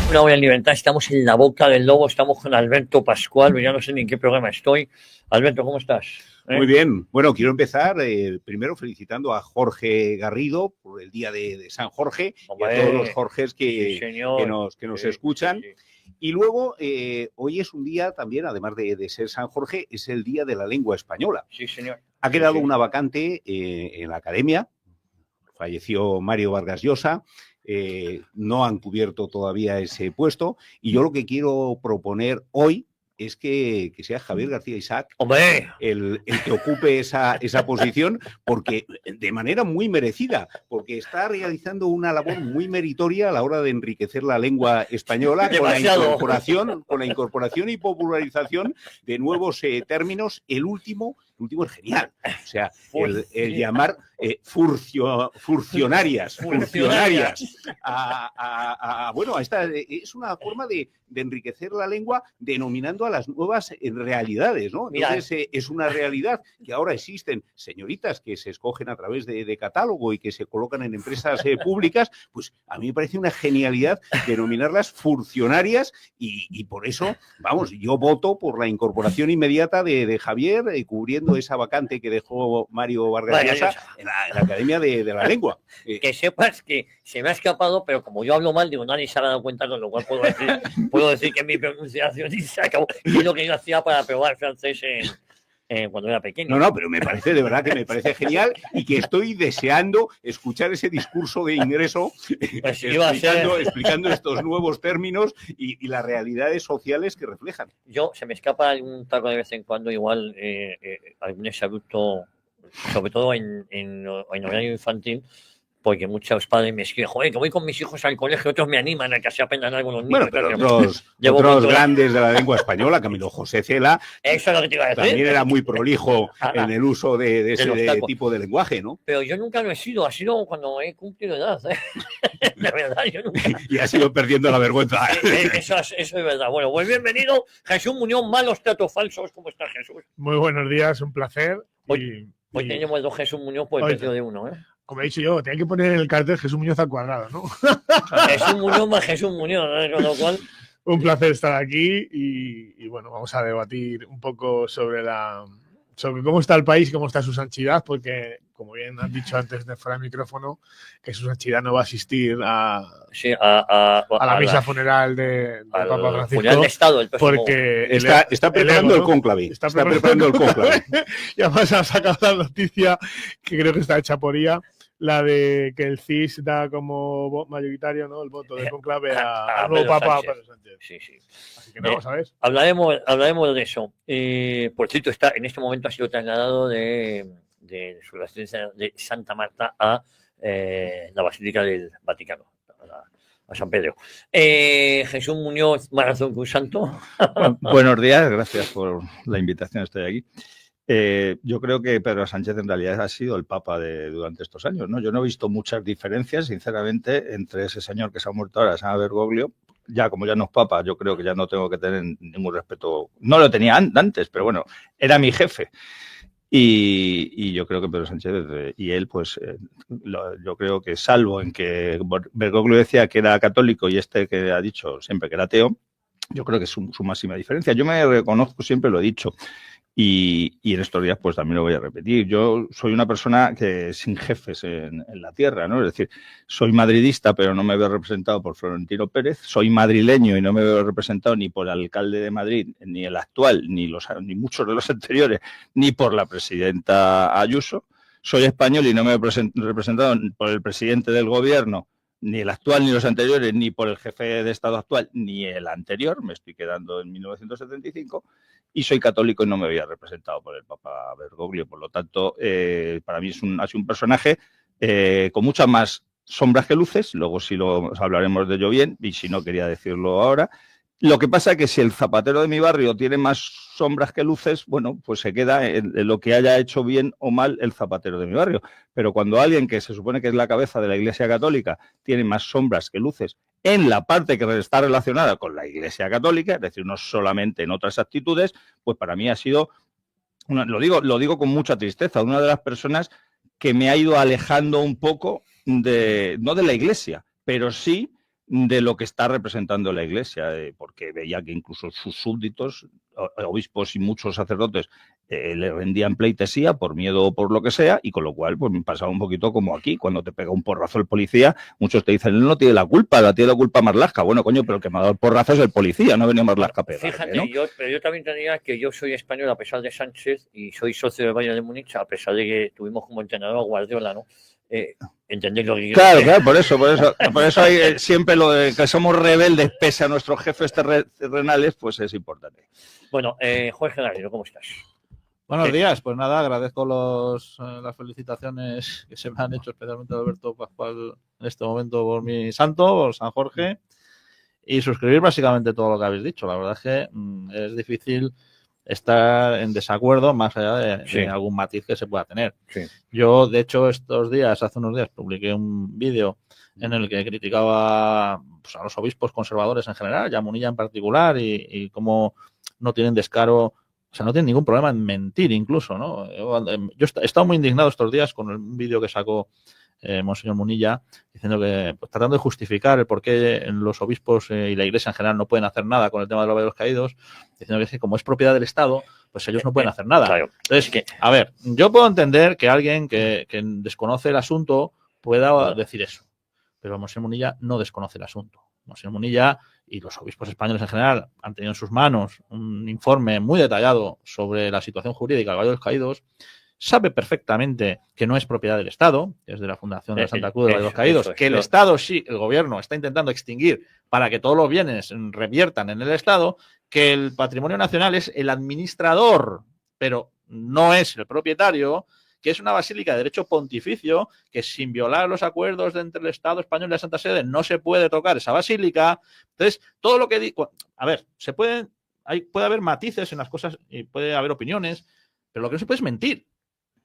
Una hora en libertad, estamos en la boca del lobo, estamos con Alberto Pascual, ya no sé ni en qué programa estoy. Alberto, ¿cómo estás? Muy bien. Bueno, quiero empezar primero felicitando a Jorge Garrido por el día de San Jorge. Hombre, y a todos los Jorges sí, que nos escuchan. Sí. Y luego, hoy es un día también, además de ser San Jorge, es el Día de la Lengua Española. Sí, señor. Ha quedado una vacante en la Academia. Falleció Mario Vargas Llosa. No han cubierto todavía ese puesto. Y yo lo que quiero proponer hoy es que sea Javier García Isaac el que ocupe esa posición, porque de manera muy merecida, porque está realizando una labor muy meritoria a la hora de enriquecer la lengua española con la incorporación y popularización de nuevos términos. El último es genial. O sea, el llamar furcionarias. Bueno, esta es una forma de enriquecer la lengua denominando a las nuevas realidades, ¿no? Entonces, es una realidad que ahora existen señoritas que se escogen a través de catálogo y que se colocan en empresas públicas. Pues a mí me parece una genialidad denominarlas furcionarias y por eso, vamos, yo voto por la incorporación inmediata de Javier cubriendo esa vacante que dejó Mario Vargas Llosa en la Academia de la Lengua. Que sepas que se me ha escapado, pero como yo hablo mal, digo, nadie se ha dado cuenta, con lo cual puedo decir que mi pronunciación se acabó. Es lo que yo hacía para probar francés cuando era pequeño. No, pero me parece, de verdad que me parece genial y que estoy deseando escuchar ese discurso de ingreso pues explicando estos nuevos términos y las realidades sociales que reflejan. Se me escapa algún taco de vez en cuando, igual algún exabrupto, sobre todo en horario infantil, porque muchos padres me escriben, joder, que voy con mis hijos al colegio, otros me animan a que se aprendan algo los niños. Bueno, pero otros grandes de la lengua española, Camilo José Cela, eso es lo que te iba a decir. También era muy prolijo en el uso de ese tipo de lenguaje, ¿no? Pero yo nunca lo he sido, ha sido cuando he cumplido edad. De verdad, yo nunca. Y has ido perdiendo la vergüenza. Eso es verdad. Bueno, pues bienvenido, Jesús Muñoz, malos tratos falsos. ¿Cómo estás, Jesús? Muy buenos días, un placer. Hoy tenemos dos Jesús Muñoz por el precio de uno, ¿eh? Como he dicho yo, tenía que poner en el cartel Jesús Muñoz al cuadrado, ¿no? Jesús Muñoz más Jesús Muñoz, ¿no? Con lo cual... Un placer estar aquí y bueno, vamos a debatir un poco sobre cómo está el país y cómo está su santidad, porque, como bien han dicho antes de fuera del micrófono, que su santidad no va a asistir a la misa funeral de Papa Francisco. Funeral de Estado, el porque está preparando el cónclave. Está preparando el cónclave. Y además ha sacado la noticia, que creo que está hecha por IA, la de que el CIS da como mayoritario, ¿no?, el voto del conclave al nuevo Papa Pedro Sánchez. Sí. Así que no, vamos a ver. Hablaremos de eso. Por cierto, en este momento ha sido trasladado de su residencia de Santa Marta a la Basílica del Vaticano, a San Pedro. Jesús Muñoz, Maratón Cruz Santo. Buenos días, gracias por la invitación, estoy aquí. Yo creo que Pedro Sánchez en realidad ha sido el Papa durante estos años, ¿no? Yo no he visto muchas diferencias, sinceramente, entre ese señor que se ha muerto ahora, San Bergoglio. Como ya no es Papa, yo creo que ya no tengo que tener ningún respeto. No lo tenía antes, pero bueno, era mi jefe. Y yo creo que Pedro Sánchez y él, pues yo creo que, salvo en que Bergoglio decía que era católico y que ha dicho siempre que era ateo, yo creo que es su máxima diferencia. Yo me reconozco, siempre lo he dicho, y en estos días pues también lo voy a repetir. Yo soy una persona que sin jefes en la tierra, ¿no? Es decir, soy madridista, pero no me veo representado por Florentino Pérez. Soy madrileño y no me veo representado ni por el alcalde de Madrid, ni el actual, ni muchos de los anteriores, ni por la presidenta Ayuso. Soy español y no me veo representado por el presidente del gobierno, ni el actual, ni los anteriores, ni por el jefe de Estado actual, ni el anterior. Me estoy quedando en 1975. Y soy católico y no me había representado por el Papa Bergoglio. Por lo tanto, para mí ha sido un personaje con muchas más sombras que luces. Luego sí hablaremos de ello bien, y si no, quería decirlo ahora. Lo que pasa es que si el zapatero de mi barrio tiene más sombras que luces, bueno, pues se queda en lo que haya hecho bien o mal el zapatero de mi barrio. Pero cuando alguien que se supone que es la cabeza de la Iglesia Católica tiene más sombras que luces en la parte que está relacionada con la Iglesia Católica, es decir, no solamente en otras actitudes, pues para mí ha sido, lo digo con mucha tristeza, una de las personas que me ha ido alejando un poco no de la Iglesia, pero sí de lo que está representando la Iglesia, porque veía que incluso sus súbditos, obispos y muchos sacerdotes, le rendían pleitesía por miedo o por lo que sea, y con lo cual pues me pasaba un poquito como aquí, cuando te pega un porrazo el policía, muchos te dicen, él no tiene la culpa, tiene la culpa Marlaska. Bueno, coño, pero el que me ha dado el porrazo es el policía, no venía Marlaska a pegarme, Fíjate, ¿no? pero yo también te diría que yo soy español a pesar de Sánchez y soy socio del Bayern de Múnich a pesar de que tuvimos como entrenador a Guardiola, ¿no? ¿Entendéis lo que Claro, claro, por eso hay siempre lo de que somos rebeldes pese a nuestros jefes terrenales, pues es importante. Bueno, Jorge Garrido, ¿cómo estás? Buenos días, pues nada, agradezco las felicitaciones que se me han hecho, especialmente a Alberto Pascual en este momento por mi santo, por San Jorge, y suscribir básicamente todo lo que habéis dicho. La verdad es que es difícil estar en desacuerdo más allá de algún matiz que se pueda tener. Sí. Yo, de hecho, hace unos días, publiqué un vídeo en el que criticaba pues, a los obispos conservadores en general, y a Munilla en particular, y cómo no tienen descaro, o sea, no tienen ningún problema en mentir incluso, ¿no? Yo he estado muy indignado estos días con un vídeo que sacó Monseñor Munilla, diciendo que, pues, tratando de justificar el por qué los obispos y la Iglesia en general no pueden hacer nada con el tema de los caídos, diciendo que como es propiedad del Estado, pues ellos no pueden hacer nada. Claro. Entonces, a ver, yo puedo entender que alguien que desconoce el asunto pueda decir eso, pero Monseñor Munilla no desconoce el asunto. Monseñor Munilla y los obispos españoles en general han tenido en sus manos un informe muy detallado sobre la situación jurídica del Valle de los Caídos. Sabe perfectamente que no es propiedad del Estado, que es de la Fundación de la Santa Cruz de los Caídos, que el Estado sí, el gobierno está intentando extinguir para que todos los bienes reviertan en el Estado, que el patrimonio nacional es el administrador, pero no es el propietario, que es una basílica de derecho pontificio, que sin violar los acuerdos entre el Estado español y la Santa Sede no se puede tocar esa basílica. Entonces, todo lo que digo, a ver, puede haber matices en las cosas y puede haber opiniones, pero lo que no se puede es mentir.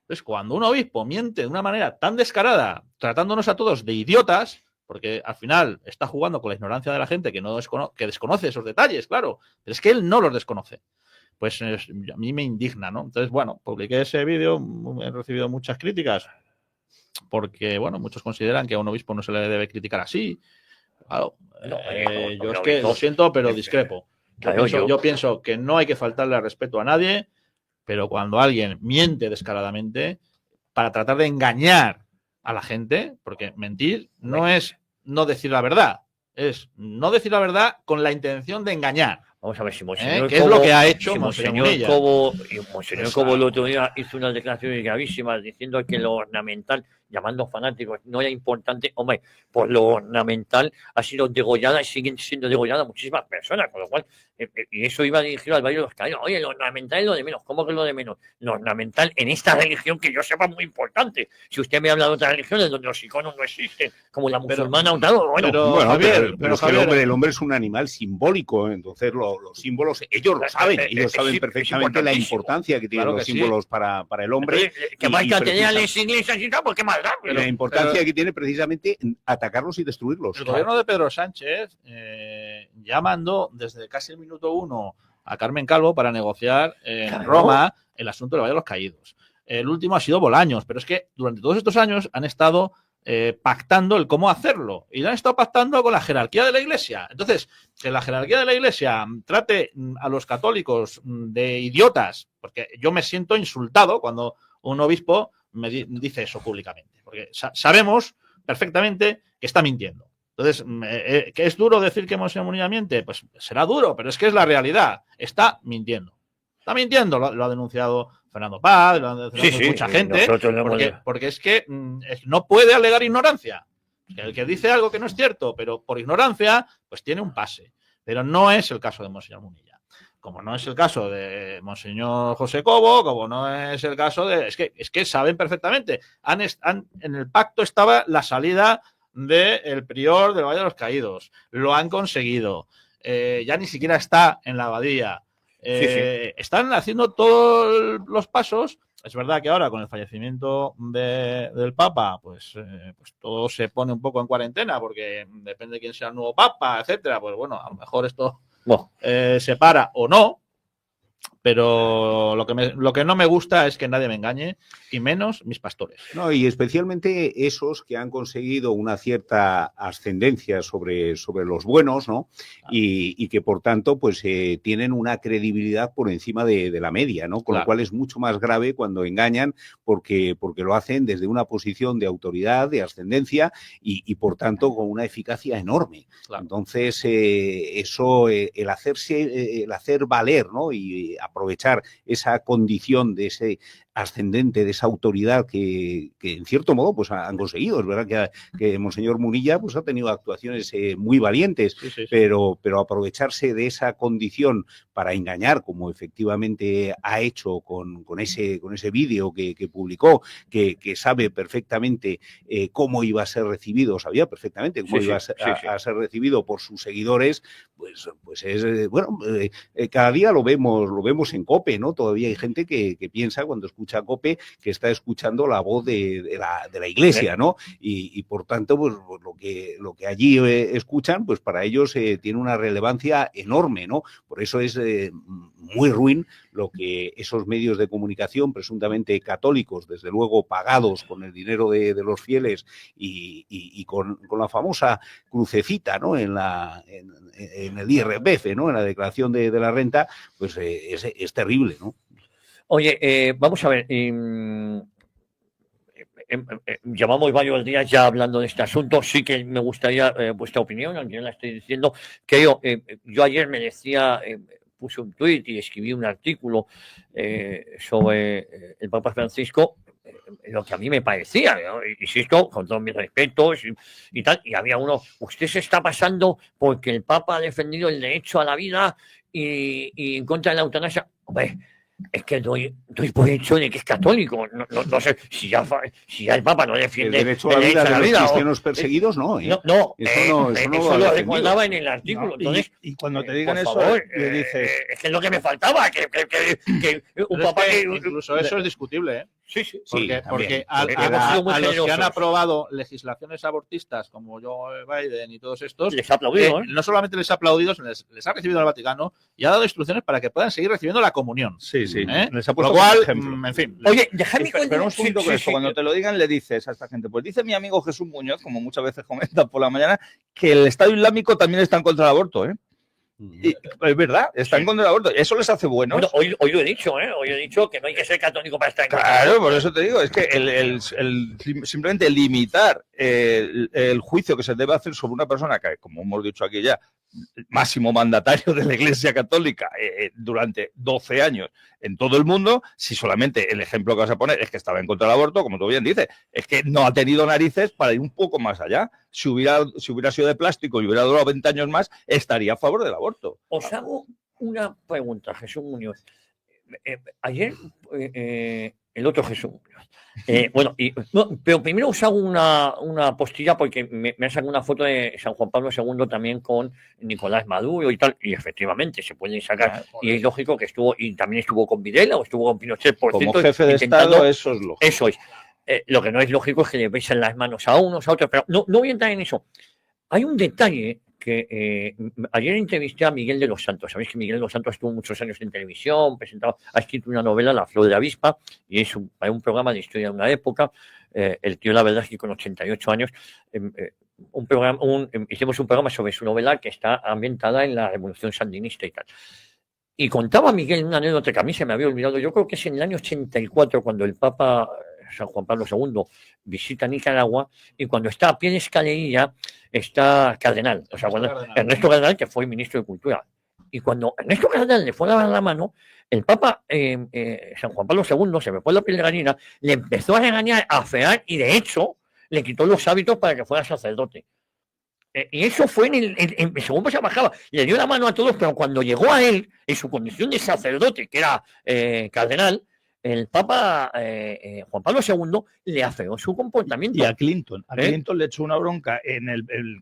Entonces, cuando un obispo miente de una manera tan descarada, tratándonos a todos de idiotas, porque al final está jugando con la ignorancia de la gente que desconoce esos detalles, claro, pero es que él no los desconoce. Pues a mí me indigna, ¿no? Entonces, bueno, publiqué ese vídeo, he recibido muchas críticas, porque, bueno, muchos consideran que a un obispo no se le debe criticar así. Claro, yo es que lo siento, pero discrepo. Yo pienso que no hay que faltarle al respeto a nadie, pero cuando alguien miente descaradamente para tratar de engañar a la gente, porque mentir no es no decir la verdad, es no decir la verdad con la intención de engañar. Vamos a ver si Monseñor ¿qué es lo que ha hecho si Monseñor Monseñor Cobo el otro día hizo unas declaraciones gravísimas diciendo que lo ornamental, llamando fanáticos, no era importante. Hombre, pues lo ornamental ha sido degollada y siguen siendo degolladas muchísimas personas, con lo cual, y eso iba dirigido al Valle de los Caídos. Oye, lo ornamental es lo de menos. ¿Cómo que es lo de menos? Lo ornamental en esta religión que yo sepa muy importante. Si usted me habla de otras religiones donde los iconos no existen, como la musulmana, pero Javier, el hombre es un animal simbólico, entonces los símbolos, ellos lo saben, ellos saben perfectamente la importancia que tienen los símbolos para el hombre. Que vaya a tener a las iglesias y tal, pues qué maldad. La importancia que tiene precisamente atacarlos y destruirlos. El gobierno de Pedro Sánchez ya mandó desde casi el minuto 1 a Carmen Calvo para negociar en Roma el asunto del Valle de los Caídos. El último ha sido Bolaños, pero es que durante todos estos años han estado pactando el cómo hacerlo y lo han estado pactando con la jerarquía de la Iglesia. Entonces, que la jerarquía de la Iglesia trate a los católicos de idiotas, porque yo me siento insultado cuando un obispo me dice eso públicamente, porque sabemos perfectamente que está mintiendo. Entonces, ¿que es duro decir que Monseñor Munilla miente? Pues será duro, pero es que es la realidad. Está mintiendo. Está mintiendo, lo ha denunciado Fernando Paz, lo ha denunciado mucha gente, porque es que no puede alegar ignorancia. El que dice algo que no es cierto, pero por ignorancia, pues tiene un pase. Pero no es el caso de Monseñor Munilla. Como no es el caso de Monseñor José Cobo, como no es el caso de... Es que saben perfectamente. En el pacto estaba la salida del prior del Valle de los Caídos. Lo han conseguido. Ya ni siquiera está en la abadía. Están haciendo todos los pasos. Es verdad que ahora con el fallecimiento del Papa, pues todo se pone un poco en cuarentena porque depende de quién sea el nuevo Papa, etcétera. Pues bueno, a lo mejor esto se para o no, pero lo que no me gusta es que nadie me engañe, y menos mis pastores. No, y especialmente esos que han conseguido una cierta ascendencia sobre los buenos, ¿no? Y que por tanto, pues tienen una credibilidad por encima de la media, ¿no? Con lo cual es mucho más grave cuando engañan, porque lo hacen desde una posición de autoridad, de ascendencia y por tanto con una eficacia enorme. Entonces, eso, el hacer valer, ¿no? Y aprovechar esa condición de ese ascendente, de esa autoridad que en cierto modo pues han conseguido. Es verdad que Monseñor Munilla pues ha tenido actuaciones muy valientes, sí. Pero aprovecharse de esa condición para engañar, como efectivamente ha hecho con ese vídeo que publicó, que sabe perfectamente cómo iba a ser recibido, sabía perfectamente cómo iba a ser recibido por sus seguidores, pues es, bueno, cada día lo vemos en COPE, ¿no? Todavía hay gente que piensa cuando escucha COPE que está escuchando la voz de la Iglesia, ¿no? Y por tanto, pues lo que allí escuchan, pues para ellos tiene una relevancia enorme, ¿no? Por eso es muy ruin lo que esos medios de comunicación presuntamente católicos, desde luego pagados con el dinero de los fieles y con la famosa crucecita, ¿no? En el IRPF, ¿no? En la declaración de la renta, pues es terrible, ¿no? Oye, vamos a ver, llevamos varios días ya hablando de este asunto. Sí que me gustaría vuestra opinión, aunque yo la estoy diciendo, que yo ayer me decía, puse un tuit y escribí un artículo sobre el Papa Francisco, lo que a mí me parecía, ¿no? Insisto, con todos mis respetos y tal, y había uno, usted se está pasando porque el Papa ha defendido el derecho a la vida y en contra de la eutanasia. Hombre, es que doy por hecho de que es católico. No sé si ya el Papa no defiende el derecho a la vida de los cristianos perseguidos, ¿no. Eso lo recordaba en el artículo. No, entonces, y cuando te digan eso, favor, le dices. Es que es lo que me faltaba, que un Papa que. Incluso eso es discutible, ¿eh? Sí. Porque a los que han aprobado legislaciones abortistas como Joe Biden y todos estos, les ha aplaudido, no solamente les ha aplaudido, les ha recibido al Vaticano y ha dado instrucciones para que puedan seguir recibiendo la comunión. Sí. Les ha puesto lo cual, en fin. Oye, déjame pero un punto con esto. Cuando te lo digan, le dices a esta gente, pues dice mi amigo Jesús Muñoz, como muchas veces comenta por la mañana, que el Estado Islámico también está en contra del aborto, ¿eh? Y, es verdad, está en contra del aborto. Eso les hace buenos. Bueno, hoy lo he dicho, ¿eh? Hoy he dicho que no hay que ser católico para estar en contra. Claro, por eso te digo, es que simplemente limitar el juicio que se debe hacer sobre una persona que, como hemos dicho aquí ya, máximo mandatario de la Iglesia Católica durante 12 años en todo el mundo, si solamente el ejemplo que vas a poner es que estaba en contra del aborto, como tú bien dices, es que no ha tenido narices para ir un poco más allá. Si hubiera sido de plástico y hubiera durado 20 años más, estaría a favor del aborto. Os hago una pregunta, Jesús Muñoz. Ayer, el otro Jesús Muñoz. Pero primero os hago una postilla porque me han sacado una foto de San Juan Pablo II también con Nicolás Maduro y tal, y efectivamente se pueden sacar, y es lógico que también estuvo con Videla o estuvo con Pinochet, por como cierto, jefe de Estado, eso es lógico. Eso es. Lo que no es lógico es que le besen las manos a unos, a otros, pero no voy a entrar en eso. Hay un detalle que ayer entrevisté a Miguel de los Santos. Sabéis que Miguel de los Santos estuvo muchos años en televisión, ha escrito una novela, La Flor de la Avispa, y es un programa de historia de una época. El tío, la verdad es que con 88 años, hicimos un programa sobre su novela que está ambientada en la Revolución Sandinista y tal. Y contaba Miguel una anécdota que a mí se me había olvidado. Yo creo que es en el año 84 cuando el Papa San Juan Pablo II visita Nicaragua, y cuando está a pie de escalerilla está Cardenal, o sea, Ernesto Cardenal, que fue ministro de Cultura. Y cuando Ernesto Cardenal le fue a dar la mano, el Papa San Juan Pablo II se me fue la piel de gallina, le empezó a regañar, a afear, y de hecho le quitó los hábitos para que fuera sacerdote. Y eso fue según se bajaba, le dio la mano a todos, pero cuando llegó a él, en su condición de sacerdote, que era cardenal, el Papa Juan Pablo II le afeó su comportamiento. Y a Clinton le echó una bronca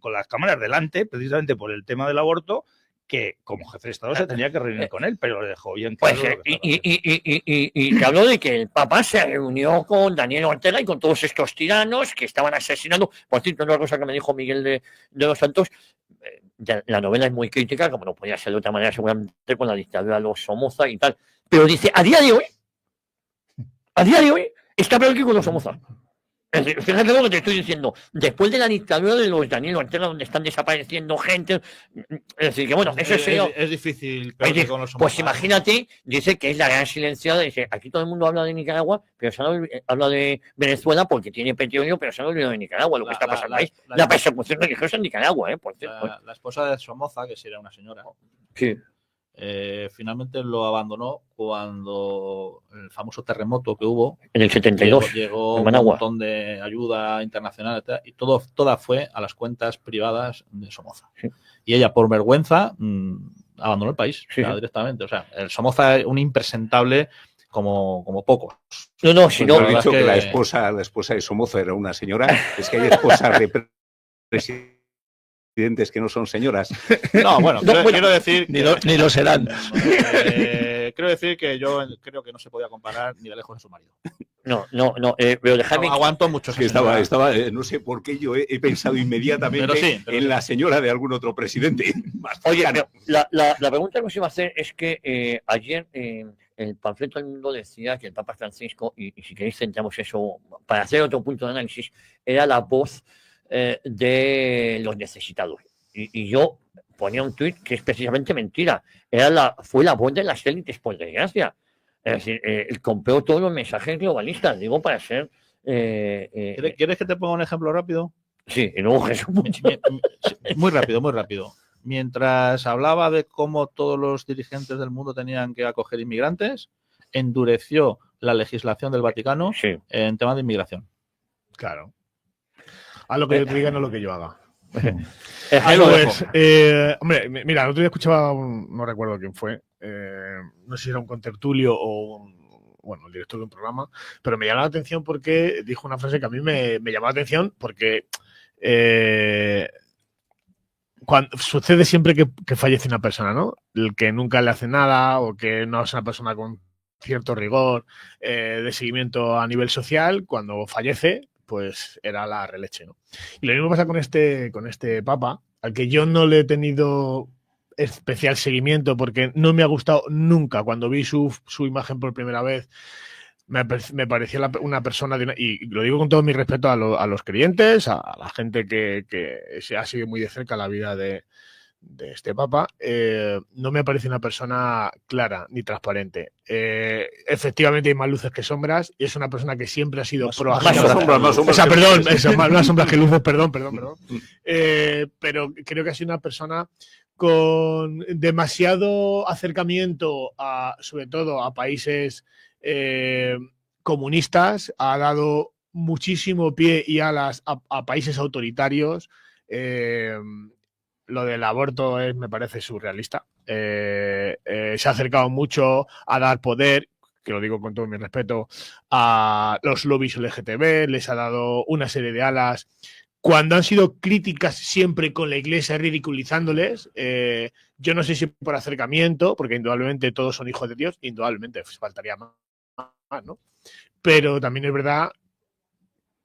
con las cámaras delante, precisamente por el tema del aborto, que como jefe de Estado se tenía que reunir con él, pero le dejó bien claro. Y te habló de que el Papa se reunió con Daniel Ortega y con todos estos tiranos que estaban asesinando. Por cierto, una cosa que me dijo Miguel de los Santos, la novela es muy crítica, como no podía ser de otra manera seguramente con la dictadura de los Somoza y tal, pero dice, a día de hoy está peor que con los Somoza. Es decir, fíjate lo que te estoy diciendo. Después de la dictadura de los Daniel Ortega, donde están desapareciendo gente. Es decir, que bueno, eso es difícil. Peor que con los pues Somoza. imagínate, dice que es la gran silenciada. Dice, aquí todo el mundo habla de Nicaragua, pero se habla de Venezuela porque tiene petróleo, pero se ha olvidado de Nicaragua, lo que está pasando ahí. La persecución religiosa en Nicaragua, por cierto. La esposa de Somoza, que sí era una señora, Sí. Finalmente lo abandonó cuando el famoso terremoto que hubo En el 72. llegó en un Managua. montón de ayuda internacional y toda fue a las cuentas privadas de Somoza. Sí. Y ella, por vergüenza, abandonó el país Sí. directamente. O sea, el Somoza es un impresentable como pocos. No, si no. He dicho es que que- la esposa de Somoza era una señora. Es que hay esposas de presidentes que no son señoras. No, bueno, No, bueno, quiero decir... Ni lo serán. quiero decir que yo creo que no se podía comparar ni de lejos de su marido. No, pero dejadme. Aguanto mucho. Que estaba, no sé por qué yo he pensado inmediatamente Pero sí. en la señora de algún otro presidente. Más Oye, cercano. pero la pregunta que os iba a hacer es que ayer el panfleto del mundo decía que el Papa Francisco, y si queréis centramos eso para hacer otro punto de análisis, era la voz de los necesitados. Y yo ponía un tuit que es precisamente mentira. Fue la voz de las élites, por desgracia. Es decir, compró todos los mensajes globalistas, digo, para ser... ¿Quieres que te ponga un ejemplo rápido? sí, y luego Jesús. Muy rápido. Mientras hablaba de cómo todos los dirigentes del mundo tenían que acoger inmigrantes, endureció la legislación del Vaticano Sí. en temas de inmigración. Claro. A lo que yo te diga, no lo que yo haga. Ahí lo dejo. Pues, hombre, mira, el otro día escuchaba, no recuerdo quién fue, no sé si era un contertulio o el director de un programa, pero me llamó la atención porque dijo una frase que a mí me llamó la atención porque sucede siempre que fallece una persona, ¿no? El que nunca le hace nada o que no es una persona con cierto rigor de seguimiento a nivel social, cuando fallece, pues era la releche, ¿no? Y lo mismo pasa con este Papa, al que yo no le he tenido especial seguimiento porque no me ha gustado nunca. Cuando vi su imagen por primera vez, me parecía una persona, y lo digo con todo mi respeto a los creyentes, a la gente que se ha seguido muy de cerca la vida de este Papa, no me parece una persona clara ni transparente. Efectivamente hay más luces que sombras y es una persona que siempre ha sido proactiva. Más sombras. Más sombras que luces, perdón. Pero creo que ha sido una persona con demasiado acercamiento sobre todo a países comunistas, ha dado muchísimo pie y alas a países autoritarios. Lo del aborto me parece surrealista. Se ha acercado mucho a dar poder, que lo digo con todo mi respeto, a los lobbies LGTB, les ha dado una serie de alas. Cuando han sido críticas siempre con la Iglesia, ridiculizándoles, yo no sé si por acercamiento, porque indudablemente todos son hijos de Dios, indudablemente faltaría más, ¿no? Pero también es verdad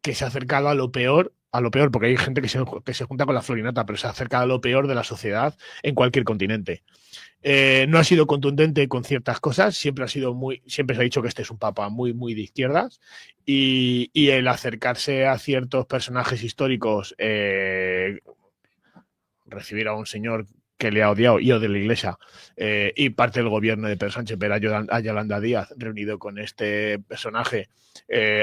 que se ha acercado a lo peor, porque hay gente que se junta con la florinata, pero se ha acercado a lo peor de la sociedad en cualquier continente. No ha sido contundente con ciertas cosas, siempre se ha dicho que este es un papa muy, muy de izquierdas, y el acercarse a ciertos personajes históricos, recibir a un señor que le ha odiado, yo de la Iglesia, y parte del gobierno de Pedro Sánchez, ver a Yolanda Díaz reunido con este personaje,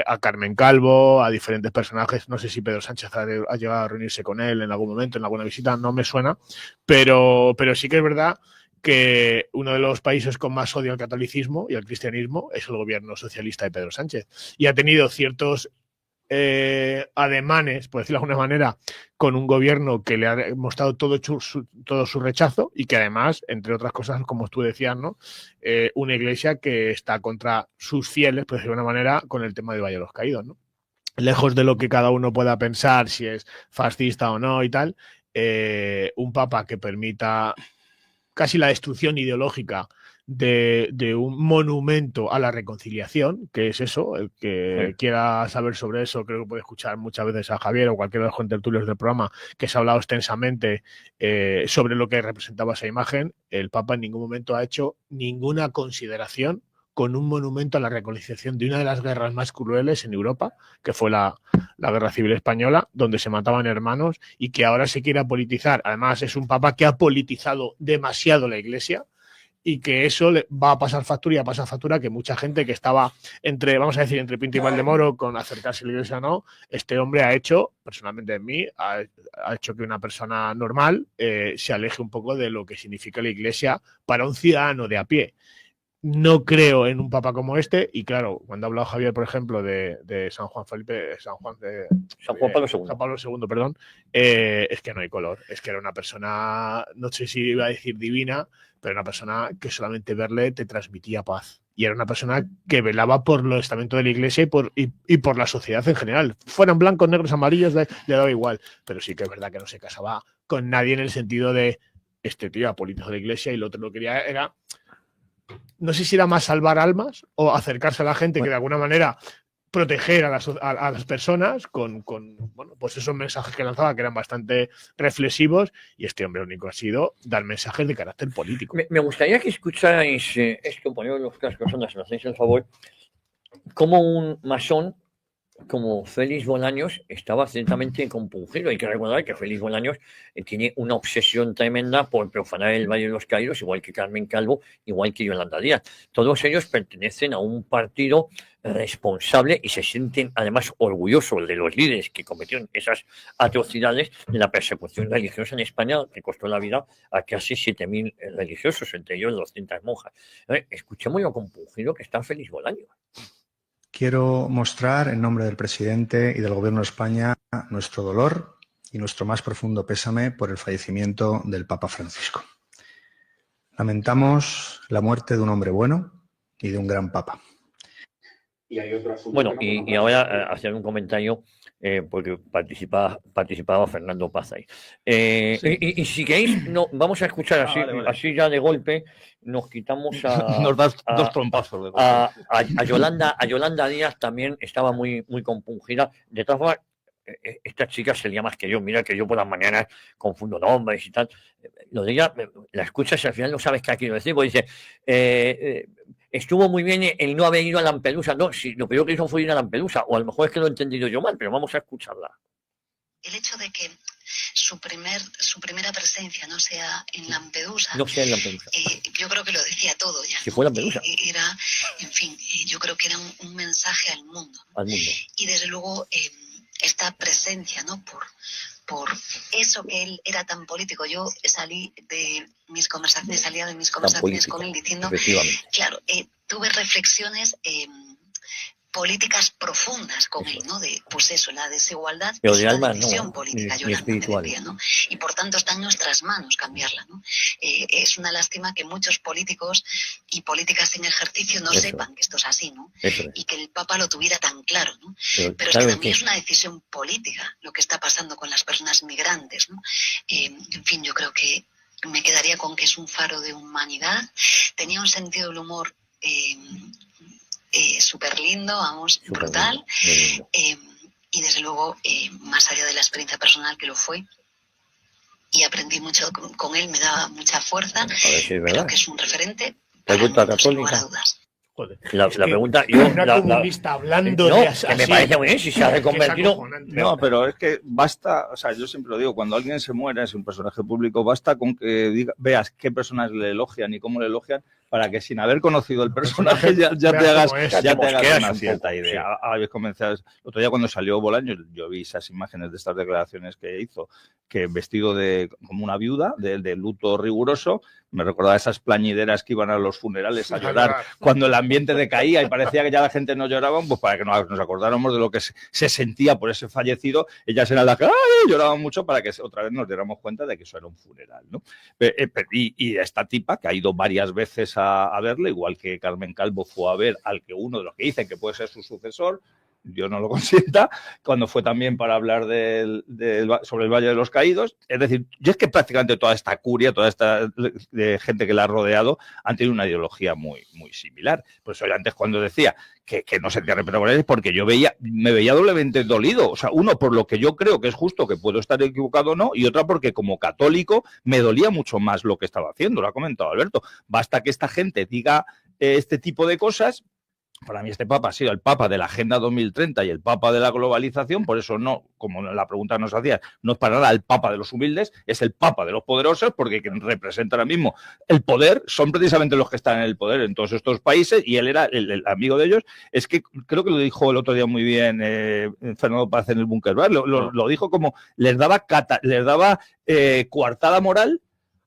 a Carmen Calvo, a diferentes personajes. No sé si Pedro Sánchez ha llegado a reunirse con él en algún momento, en alguna visita, no me suena, pero sí que es verdad que uno de los países con más odio al catolicismo y al cristianismo es el gobierno socialista de Pedro Sánchez, y ha tenido ciertos ademanes, por decirlo de alguna manera, con un gobierno que le ha mostrado todo su rechazo, y que además, entre otras cosas, como tú decías, ¿no? Una iglesia que está contra sus fieles, por decirlo de alguna manera, con el tema del Valle de los Caídos, ¿no? Lejos de lo que cada uno pueda pensar, si es fascista o no y tal, un papa que permita casi la destrucción ideológica de un monumento a la reconciliación, que es eso, el que quiera saber sobre eso, creo que puede escuchar muchas veces a Javier o cualquiera de los contertulios del programa, que se ha hablado extensamente sobre lo que representaba esa imagen. El Papa en ningún momento ha hecho ninguna consideración con un monumento a la reconciliación de una de las guerras más crueles en Europa, que fue la Guerra Civil Española, donde se mataban hermanos y que ahora se quiere politizar. Además, es un papa que ha politizado demasiado la Iglesia y que eso le va a pasar factura y a pasar factura que mucha gente que estaba entre, vamos a decir, entre Pinto y Valdemoro con acercarse a la Iglesia o no, este hombre ha hecho, personalmente en mí, ha hecho que una persona normal se aleje un poco de lo que significa la Iglesia para un ciudadano de a pie. No creo en un papa como este, y claro, cuando ha hablado Javier, por ejemplo, de San Juan Pablo II, perdón, es que no hay color. Es que era una persona, no sé si iba a decir divina, pero una persona que solamente verle te transmitía paz. Y era una persona que velaba por los estamentos de la Iglesia y por la sociedad en general. Fueran blancos, negros, amarillos, le daba igual. Pero sí que es verdad que no se casaba con nadie en el sentido de este tío apolítico de la Iglesia y lo otro lo quería era... No sé si era más salvar almas o acercarse a la gente que de alguna manera proteger a las personas con bueno, pues esos mensajes que lanzaba que eran bastante reflexivos, y este hombre lo único ha sido dar mensajes de carácter político. Me gustaría que escucharais esto, poneros los cascos, ondas, si me hacéis el favor, como un masón como Félix Bolaños estaba ciertamente compungido. Hay que recordar que Félix Bolaños tiene una obsesión tremenda por profanar el Valle de los Caídos, igual que Carmen Calvo, igual que Yolanda Díaz. Todos ellos pertenecen a un partido responsable y se sienten además orgullosos de los líderes que cometieron esas atrocidades de la persecución religiosa en España, que costó la vida a casi 7.000 religiosos, entre ellos 200 monjas. Escuchemos lo compungido que está Félix Bolaños. Quiero mostrar, en nombre del presidente y del Gobierno de España, nuestro dolor y nuestro más profundo pésame por el fallecimiento del Papa Francisco. Lamentamos la muerte de un hombre bueno y de un gran Papa. Bueno, y ahora hacer un comentario, porque participaba Fernando Paz ahí. Sí. Y si queréis, no, vamos a escuchar así, vale. así ya de golpe, nos quitamos Nos das dos trompazos de golpe. a Yolanda Díaz también estaba muy, muy compungida. De todas formas, esta chica se lía más que yo. Mira que yo por las mañanas confundo nombres y tal. Lo de ella, la escuchas y al final no sabes qué quiero decir, porque dice, estuvo muy bien el no haber ido a Lampedusa. No, si lo peor que hizo fue ir a Lampedusa, o a lo mejor es que lo he entendido yo mal, pero vamos a escucharla. El hecho de que su primera presencia no sea en Lampedusa, No sea en Lampedusa. yo creo que lo decía todo ya. Si fue Lampedusa. Era, en fin, yo creo que era un mensaje al mundo. Al mundo. Y desde luego esta presencia, ¿no? Por eso que él era tan político. Yo salía de mis conversaciones con él diciendo, claro, tuve reflexiones políticas profundas con él, ¿no? De, pues eso, la desigualdad pero y de la alma división no, política, ni espiritual. decía, ¿no? Y por tanto está en nuestras manos cambiarla, ¿no? Es una lástima que muchos políticos y políticas en ejercicio no sepan que esto es así, ¿no? Y que el Papa lo tuviera tan claro, ¿no? Pero es que también es una decisión política lo que está pasando con las personas migrantes, ¿no? En fin, yo creo que me quedaría con que es un faro de humanidad. Tenía un sentido del humor súper lindo, vamos, brutal. Y desde luego, más allá de la experiencia personal que lo fue, y aprendí mucho con él, me daba mucha fuerza. Creo que es un referente para muchos, sin lugar a dudas. Joder, la pregunta, yo, una comunista hablando no, de que así, me parece muy bien si se ha reconvertido. No, pero es que basta, o sea, yo siempre lo digo, cuando alguien se muere, es un personaje público, basta con que veas qué personas le elogian y cómo le elogian para que sin haber conocido el personaje ya te hagas una cierta idea. Sí. Habéis comenzado. El otro día cuando salió Bolaños, yo vi esas imágenes de estas declaraciones que hizo, que vestido como una viuda, de luto riguroso, me recordaba esas plañideras que iban a los funerales a llorar cuando el ambiente decaía y parecía que ya la gente no lloraba, pues para que nos acordáramos de lo que se sentía por ese fallecido, ellas eran las que lloraban mucho para que otra vez nos diéramos cuenta de que eso era un funeral, ¿no? Y esta tipa, que ha ido varias veces a verle, igual que Carmen Calvo fue a ver al que uno de los que dicen que puede ser su sucesor, Dios no lo consienta, cuando fue también para hablar sobre el Valle de los Caídos. Es decir, yo es que prácticamente toda esta curia, toda esta gente que la ha rodeado, han tenido una ideología muy, muy similar. Por eso yo antes cuando decía que no sentía respeto por él, es porque me veía doblemente dolido. O sea, uno, por lo que yo creo que es justo, que puedo estar equivocado o no, y otra porque como católico me dolía mucho más lo que estaba haciendo, lo ha comentado Alberto. Basta que esta gente diga este tipo de cosas. Para mí este papa ha sido el papa de la Agenda 2030 y el papa de la globalización, por eso no, como la pregunta nos hacía, no es para nada el papa de los humildes, es el papa de los poderosos, porque quien representa ahora mismo el poder son precisamente los que están en el poder en todos estos países, y él era el amigo de ellos. Es que creo que lo dijo el otro día muy bien Fernando Paz en el Búnker Bar, lo dijo como les daba coartada moral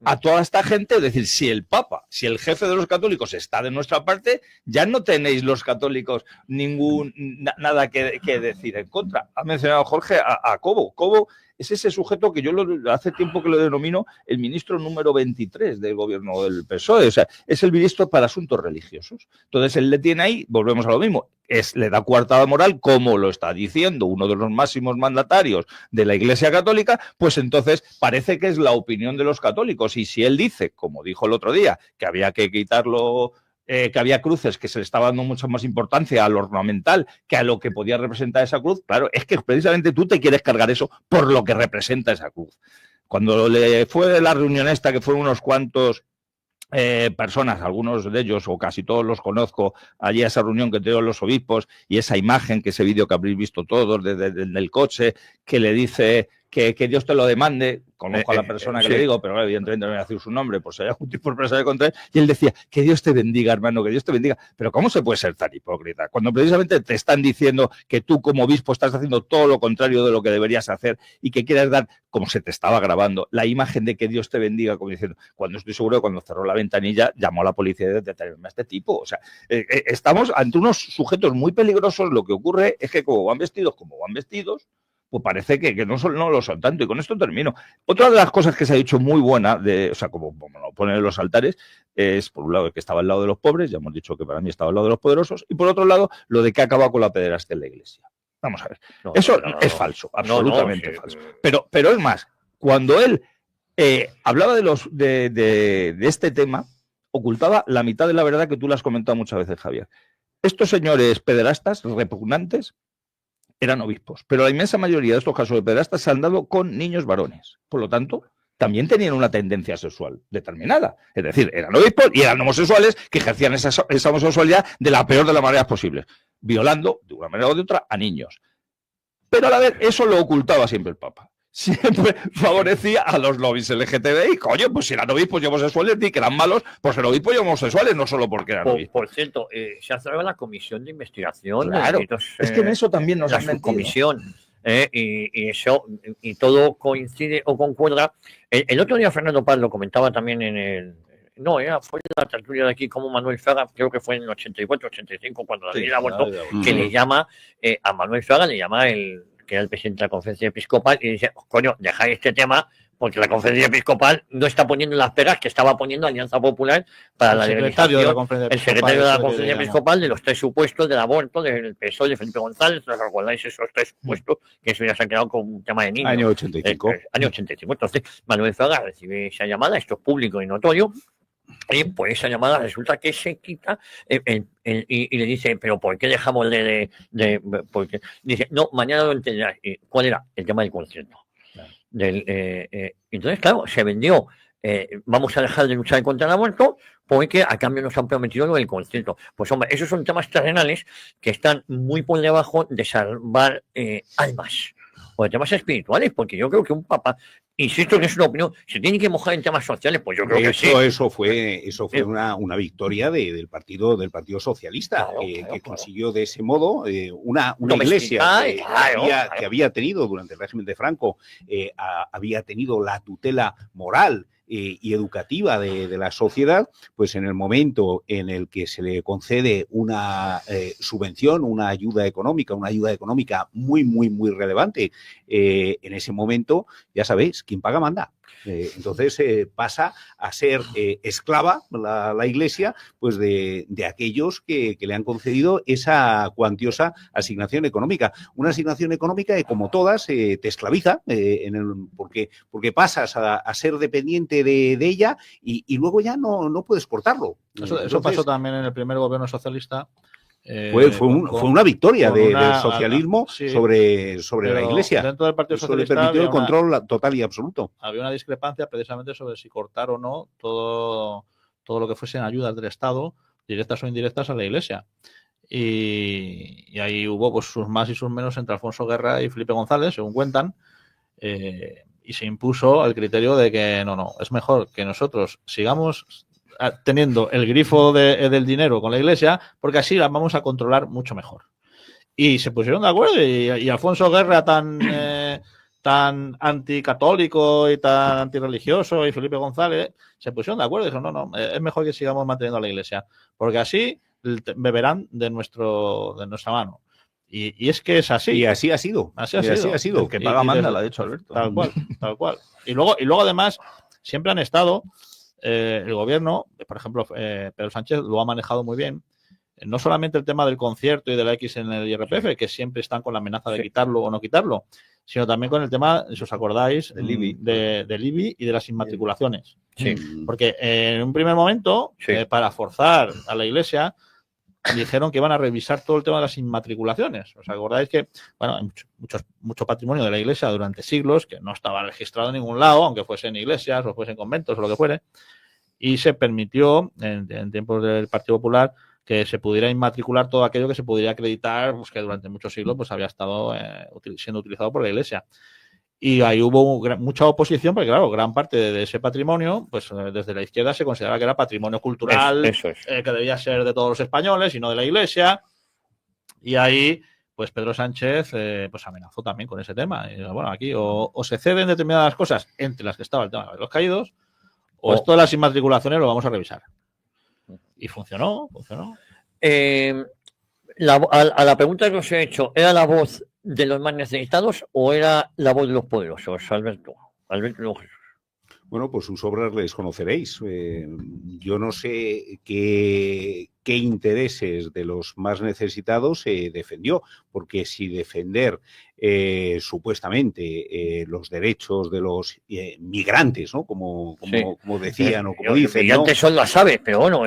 a toda esta gente. Es decir, si el Papa, si el jefe de los católicos está de nuestra parte, ya no tenéis los católicos nada que decir en contra. Ha mencionado Jorge a Cobo. Cobo es ese sujeto que yo hace tiempo que lo denomino el ministro número 23 del gobierno del PSOE. O sea, es el ministro para asuntos religiosos. Entonces, él le tiene ahí, volvemos a lo mismo, le da coartada moral, como lo está diciendo uno de los máximos mandatarios de la Iglesia Católica, pues entonces parece que es la opinión de los católicos. Y si él dice, como dijo el otro día, que había que quitarlo, que había cruces que se le estaba dando mucha más importancia a lo ornamental que a lo que podía representar esa cruz, claro, es que precisamente tú te quieres cargar eso por lo que representa esa cruz. Cuando le fue la reunión esta, que fueron unos cuantos personas, algunos de ellos o casi todos los conozco, allí a esa reunión que tuvieron los obispos, y esa imagen, que ese vídeo que habréis visto todos del coche, que le dice que Dios te lo demande. Conozco a la persona que sí. le digo, pero evidentemente no voy a decir su nombre, por si hay algún tipo de persona contra él, y él decía, que Dios te bendiga, hermano, que Dios te bendiga. Pero ¿cómo se puede ser tan hipócrita? Cuando precisamente te están diciendo que tú como obispo estás haciendo todo lo contrario de lo que deberías hacer, y que quieres dar, como se te estaba grabando, la imagen de que Dios te bendiga, como diciendo, cuando estoy seguro que cuando cerró la ventanilla llamó a la policía de detenerme a este tipo. O sea, estamos ante unos sujetos muy peligrosos. Lo que ocurre es que como van vestidos, pues parece que no lo son tanto. Y con esto termino. Otra de las cosas que se ha dicho muy buena, o sea, como lo ponen en los altares, es, por un lado, que estaba al lado de los pobres. Ya hemos dicho que para mí estaba al lado de los poderosos. Y por otro lado, lo de que ha acabado con la pederastia en la Iglesia. Vamos a ver. Eso es falso, absolutamente falso. Pero es más, cuando él hablaba de este tema, ocultaba la mitad de la verdad que tú le has comentado muchas veces, Javier. Estos señores pederastas repugnantes eran obispos, pero la inmensa mayoría de estos casos de pederastas se han dado con niños varones. Por lo tanto, también tenían una tendencia sexual determinada. Es decir, eran obispos y eran homosexuales que ejercían esa homosexualidad de la peor de las maneras posibles, violando de una manera o de otra a niños. Pero a la vez, eso lo ocultaba siempre el Papa. Siempre favorecía a los lobbies LGTBI. Coño, pues si eran obispos y homosexuales, di que eran malos por ser obispos y homosexuales, no solo porque eran obispos. Por cierto, se ha cerrado la comisión de investigación. Claro, es que en eso también nos han mentido. La subcomisión. Y todo coincide o concuerda. El otro día Fernando Paz lo comentaba también fue la tertulia de aquí, como Manuel Fraga, creo que fue en el 84, 85, cuando David ha vuelto, que le llama a Manuel Fraga, le llama que era el presidente de la conferencia episcopal, y dice, coño, dejáis este tema, porque la conferencia episcopal no está poniendo las pegas que estaba poniendo Alianza Popular para la legalización. El secretario de la conferencia episcopal de los 3 supuestos del aborto del PSOE de Felipe González. ¿Os acordáis esos 3 supuestos? Que eso ya se han quedado con un tema de niños. Año 85. Año 85. Entonces, Manuel Fraga recibe esa llamada, esto es público y notorio, y por esa llamada resulta que se quita y le dice, pero ¿por qué dejamos porque dice, no, mañana lo entenderás. ¿Cuál era? El tema del concierto. Claro. Entonces, claro, se vendió. Vamos a dejar de luchar contra el aborto porque a cambio nos han prometido lo del concierto. Pues hombre, esos son temas terrenales que están muy por debajo de salvar almas o de temas espirituales, porque yo creo que un papa, insisto que es una opinión, se tiene que mojar en temas sociales, pues yo creo que sí. Eso fue una victoria del partido Socialista, que consiguió de ese modo una iglesia que había tenido durante el régimen de Franco, había tenido la tutela moral y educativa de la sociedad, pues en el momento en el que se le concede una subvención, una ayuda económica muy, muy, muy relevante, en ese momento, ya sabéis quien paga manda. Entonces pasa a ser esclava la Iglesia pues de aquellos que le han concedido esa cuantiosa asignación económica. Una asignación económica que, como todas, te esclaviza porque pasas a ser dependiente de ella y luego ya no puedes cortarlo. Eso pasó también en el primer gobierno socialista. Fue una victoria del socialismo sobre la Iglesia. Dentro del Partido Socialista le permitió el control total y absoluto. Había una discrepancia precisamente sobre si cortar o no todo lo que fuesen ayudas del Estado, directas o indirectas, a la Iglesia. Y ahí hubo pues sus más y sus menos entre Alfonso Guerra y Felipe González, según cuentan, y se impuso el criterio de que no, es mejor que nosotros sigamos teniendo el grifo del dinero con la Iglesia, porque así la vamos a controlar mucho mejor. Y se pusieron de acuerdo, y Alfonso Guerra, tan anticatólico y tan antirreligioso, y Felipe González se pusieron de acuerdo y dijeron, no, es mejor que sigamos manteniendo a la Iglesia, porque así beberán de nuestra mano. Y es que es así. Y así ha sido. Así ha sido. El que paga manda, lo ha dicho Alberto. Tal cual. Y luego además, siempre han estado, el gobierno, por ejemplo, Pedro Sánchez lo ha manejado muy bien. No solamente el tema del concierto y de la X en el IRPF, que siempre están con la amenaza de quitarlo o no quitarlo, sino también con el tema, si os acordáis, del IBI y de las inmatriculaciones. Sí. Porque en un primer momento, para forzar a la Iglesia, dijeron que iban a revisar todo el tema de las inmatriculaciones. ¿Os acordáis que, bueno, hay mucho patrimonio de la Iglesia durante siglos que no estaba registrado en ningún lado, aunque fuesen iglesias o fuesen conventos o lo que fuere, y se permitió en tiempos del Partido Popular que se pudiera inmatricular todo aquello que se pudiera acreditar, pues, que durante muchos siglos pues había estado siendo utilizado por la Iglesia. Y ahí hubo mucha oposición, porque claro, gran parte de ese patrimonio, pues desde la izquierda se consideraba que era patrimonio cultural, eso es. Que debía ser de todos los españoles y no de la Iglesia. Y ahí, pues Pedro Sánchez pues amenazó también con ese tema. Y, bueno, aquí o se ceden determinadas cosas, entre las que estaba el tema de los caídos, o esto de las inmatriculaciones lo vamos a revisar. Y funcionó. A la pregunta que os he hecho, ¿era la voz de los más necesitados o era la voz de los poderosos, Alberto? Alberto Jesús. Bueno, pues sus obras les conoceréis. Yo no sé qué intereses de los más necesitados defendió, porque si defender supuestamente los derechos de los migrantes, ¿no? Como decían o como dicen, migrantes, ¿no? Son las aves, pero bueno,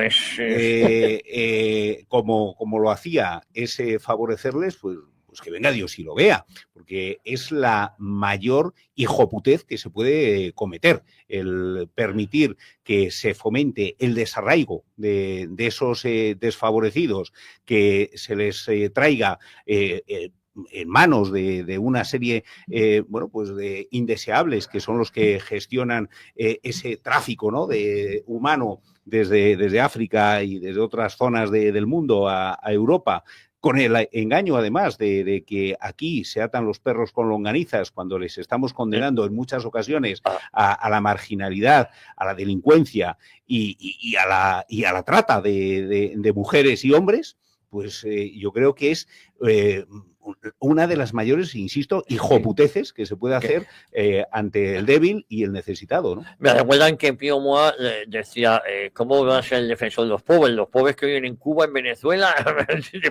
como lo hacía ese favorecerles, pues que venga Dios y lo vea, porque es la mayor hijoputez que se puede cometer, el permitir que se fomente el desarraigo de esos desfavorecidos, que se les traiga en manos de una serie pues de indeseables que son los que gestionan ese tráfico, ¿no? de humano desde África y desde otras zonas del mundo a Europa, con el engaño, además, de que aquí se atan los perros con longanizas cuando les estamos condenando en muchas ocasiones a la marginalidad, a la delincuencia y a la trata de mujeres y hombres, pues yo creo que es una de las mayores, insisto, hijoputeces que se puede hacer ante el débil y el necesitado, ¿no? Me recuerdan que Pío Moa decía, ¿cómo va a ser el defensor de los pobres que viven en Cuba, en Venezuela?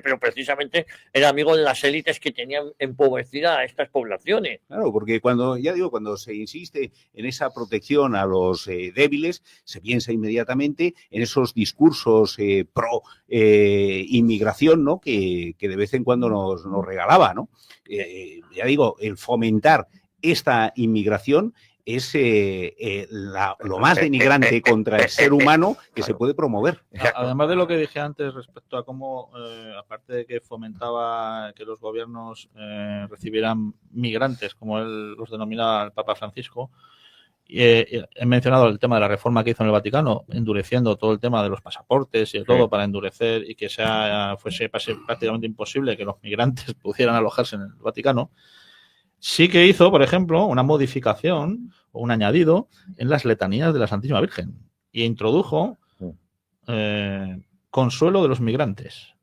Pero precisamente era amigo de las élites que tenían empobrecida a estas poblaciones. Claro, porque cuando se insiste en esa protección a los débiles, se piensa inmediatamente en esos discursos pro inmigración, ¿no? que de vez en cuando nos regalaba, ¿no? Ya digo, el fomentar esta inmigración es lo más denigrante contra el ser humano que se puede promover. Además de lo que dije antes respecto a cómo, aparte de que fomentaba que los gobiernos recibieran migrantes, como él los denomina el Papa Francisco, he mencionado el tema de la reforma que hizo en el Vaticano, endureciendo todo el tema de los pasaportes y todo para endurecer y que fuese prácticamente imposible que los migrantes pudieran alojarse en el Vaticano. Sí que hizo, por ejemplo, una modificación o un añadido en las letanías de la Santísima Virgen y introdujo consuelo de los migrantes.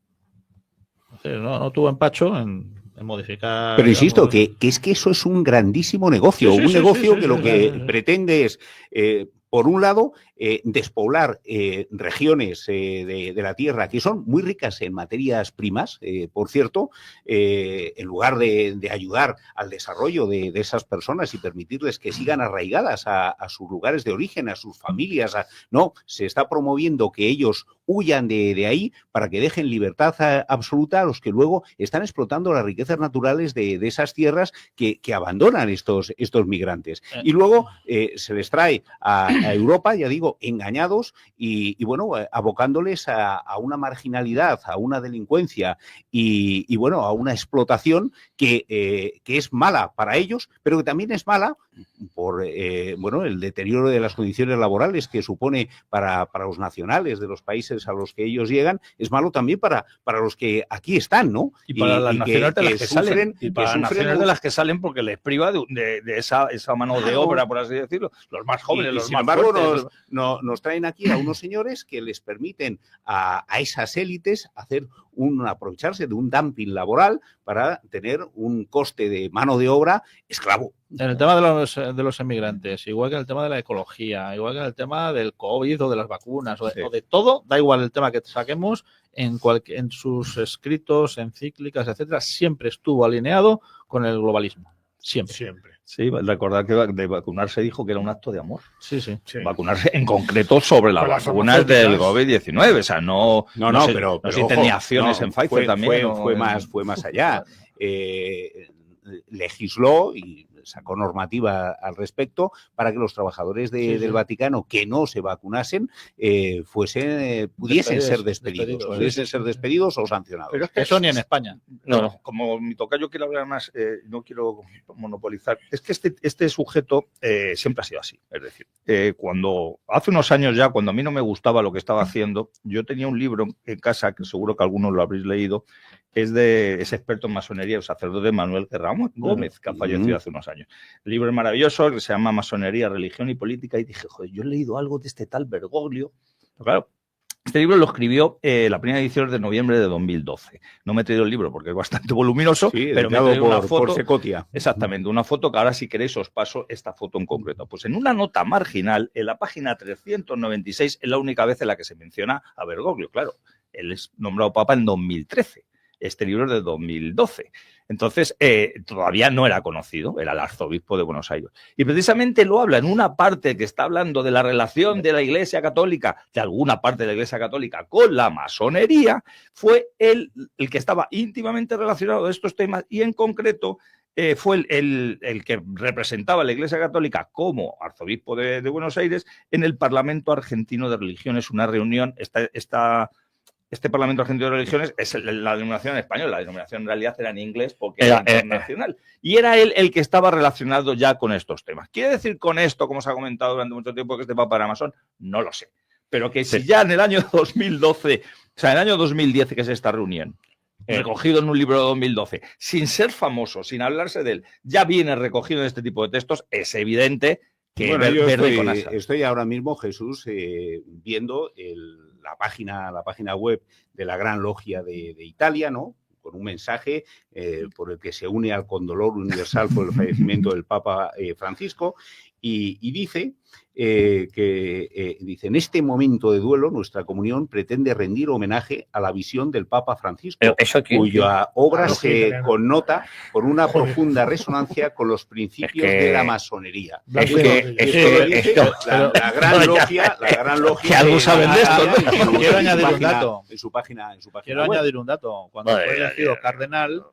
Entonces, no tuvo empacho en modificar. Pero insisto, digamos, que es que eso es un grandísimo negocio, un negocio que lo que pretende es, por un lado, despoblar regiones de la tierra que son muy ricas en materias primas, por cierto, en lugar de ayudar al desarrollo de esas personas y permitirles que sigan arraigadas a sus lugares de origen, a sus familias. No, se está promoviendo que ellos huyan de ahí para que dejen libertad absoluta a los que luego están explotando las riquezas naturales de esas tierras que abandonan estos migrantes. Y luego se les trae a Europa, ya digo, engañados y bueno, abocándoles a una marginalidad, a una delincuencia y bueno, a una explotación que es mala para ellos, pero que también es mala por bueno, el deterioro de las condiciones laborales que supone para los nacionales de los países a los que ellos llegan, es malo también para los que aquí están, ¿no? Y para las naciones de las que salen, y para sufren las naciones de las que salen porque les priva de esa mano de obra, por así decirlo, los más jóvenes, los sin más embargo, fuertes. nos traen aquí a unos señores que les permiten a esas élites aprovecharse de un dumping laboral para tener un coste de mano de obra esclavo. En el tema de los emigrantes, igual que en el tema de la ecología, igual que en el tema del COVID o de las vacunas, o de todo, da igual el tema que saquemos, en sus escritos, encíclicas, etcétera, siempre estuvo alineado con el globalismo. Siempre. Sí, recordar que de vacunarse dijo que era un acto de amor. Sí. Vacunarse en concreto sobre las vacunas del COVID-19. O sea, no sé, pero si tenía acciones en Pfizer también. Fue más allá. Legisló y sacó normativa al respecto para que los trabajadores del Vaticano que no se vacunasen pudiesen ser despedidos o sancionados. Pero es que eso ni en España. No, como mi tocayo quiere hablar más, no quiero monopolizar. Es que este sujeto siempre ha sido así. Es decir, cuando hace unos años ya, cuando a mí no me gustaba lo que estaba haciendo, yo tenía un libro en casa, que seguro que algunos lo habréis leído, es de ese experto en masonería, el sacerdote Manuel Guerra Gómez, que ha fallecido hace unos años. El libro es maravilloso, que se llama Masonería, Religión y Política, y dije, joder, yo he leído algo de este tal Bergoglio. Pero claro, este libro lo escribió la primera edición de noviembre de 2012. No me he traído el libro porque es bastante voluminoso, pero me he traído una foto. Por Secotia. Exactamente, una foto que ahora si queréis os paso esta foto en concreto. Pues en una nota marginal, en la página 396, es la única vez en la que se menciona a Bergoglio. Claro, él es nombrado papa en 2013. Este libro es de 2012. Entonces, todavía no era conocido, era el arzobispo de Buenos Aires. Y precisamente lo habla en una parte que está hablando de la relación de la Iglesia Católica, de alguna parte de la Iglesia Católica con la masonería, fue él el que estaba íntimamente relacionado a estos temas y en concreto fue el que representaba a la Iglesia Católica como arzobispo de Buenos Aires en el Parlamento Argentino de Religiones, una reunión, Este Parlamento Argentino de Religiones es la denominación en español, la denominación en realidad era en inglés porque era internacional. Y era él el que estaba relacionado ya con estos temas. ¿Quiere decir con esto, como se ha comentado durante mucho tiempo, que este papa era masón? No lo sé. Pero que si ya en el año 2012, o sea, en el año 2010 que es esta reunión, recogido en un libro de 2012, sin ser famoso, sin hablarse de él, ya viene recogido en este tipo de textos, es evidente que yo estoy ahora mismo, Jesús, viendo la página web de la Gran Logia de Italia, ¿no? Con un mensaje por el que se une al condolor universal por el fallecimiento del Papa Francisco y dice dice, en este momento de duelo nuestra comunión pretende rendir homenaje a la visión del Papa Francisco, cuya obra se connota por una profunda resonancia con los principios de la masonería. La Gran Logia que algo saben de esto, ¿no? Quiero añadir un dato. En su página Quiero añadir un dato. Cuando fue elegido cardenal,